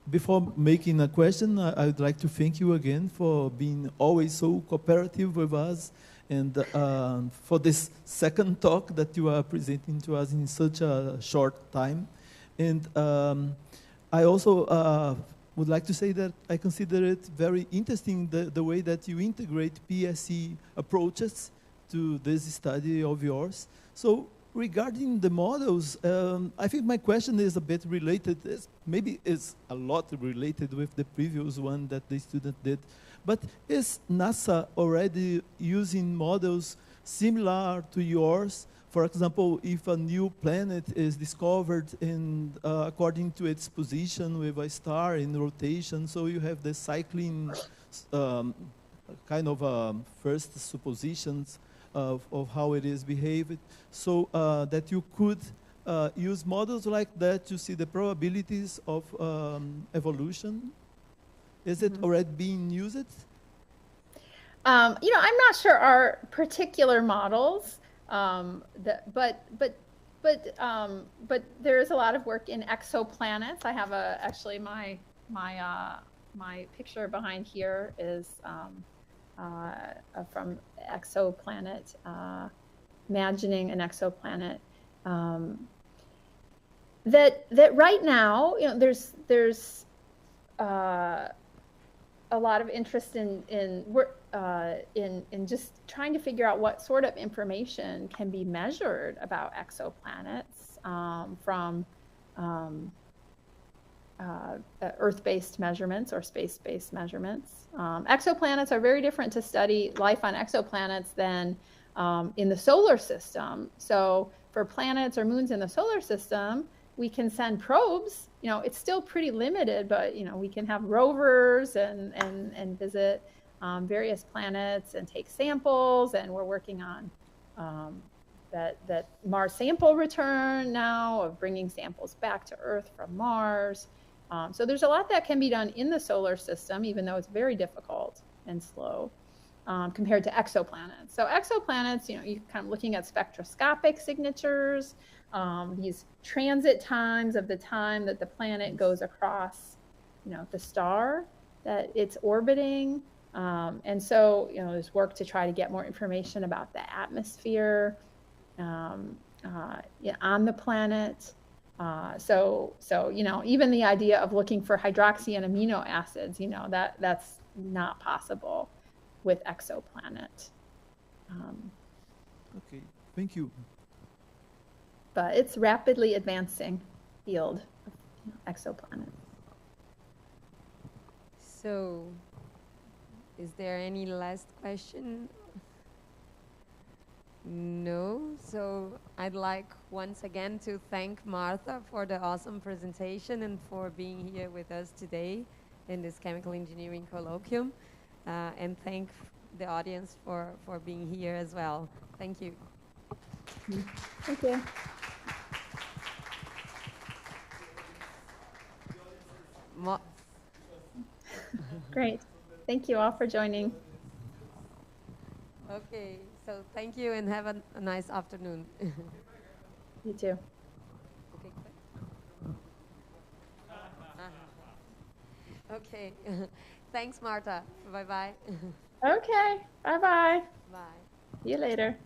before making a question, I would like to thank you again for being always so cooperative with us, and for this second talk that you are presenting to us in such a short time. And I also would like to say that I consider it very interesting the way that you integrate PSE approaches to this study of yours. So regarding the models, I think my question is a bit related, maybe it's a lot related with the previous one that the student did, but is NASA already using models similar to yours? For example, if a new planet is discovered in, according to its position with a star in rotation, so you have the cycling kind of first suppositions of how it is behaved, so that you could use models like that to see the probabilities of evolution. Is it already being used? I'm not sure our particular models, but but there is a lot of work in exoplanets. I have actually my picture behind here is from exoplanet, imagining an exoplanet. That right now, you know, there's a lot of interest in just trying to figure out what sort of information can be measured about exoplanets from Earth-based measurements or space-based measurements. Exoplanets are very different to study life on exoplanets than in the solar system. So for planets or moons in the solar system, we can send probes. You know, it's still pretty limited, but you know, we can have rovers and visit various planets and take samples. And we're working on that Mars sample return now, of bringing samples back to Earth from Mars. So there's a lot that can be done in the solar system, even though it's very difficult and slow compared to exoplanets. So exoplanets, you know, you're kind of looking at spectroscopic signatures, these transit times of the time that the planet goes across, you know, the star that it's orbiting. And so, you know, there's work to try to get more information about the atmosphere on the planet. So, you know, even the idea of looking for hydroxy and amino acids, you know, that's not possible with exoplanet. Okay, thank you. But it's rapidly advancing field of exoplanets. So, is there any last question? No. So I'd like once again to thank Martha for the awesome presentation and for being here with us today in this chemical engineering colloquium. And thank the audience for being here as well. Thank you. Thank you. Great. Thank you all for joining. Okay, so thank you and have a nice afternoon. You too. Okay, okay. Thanks, Martha. Bye-bye. Okay. Bye-bye. Bye. See you later.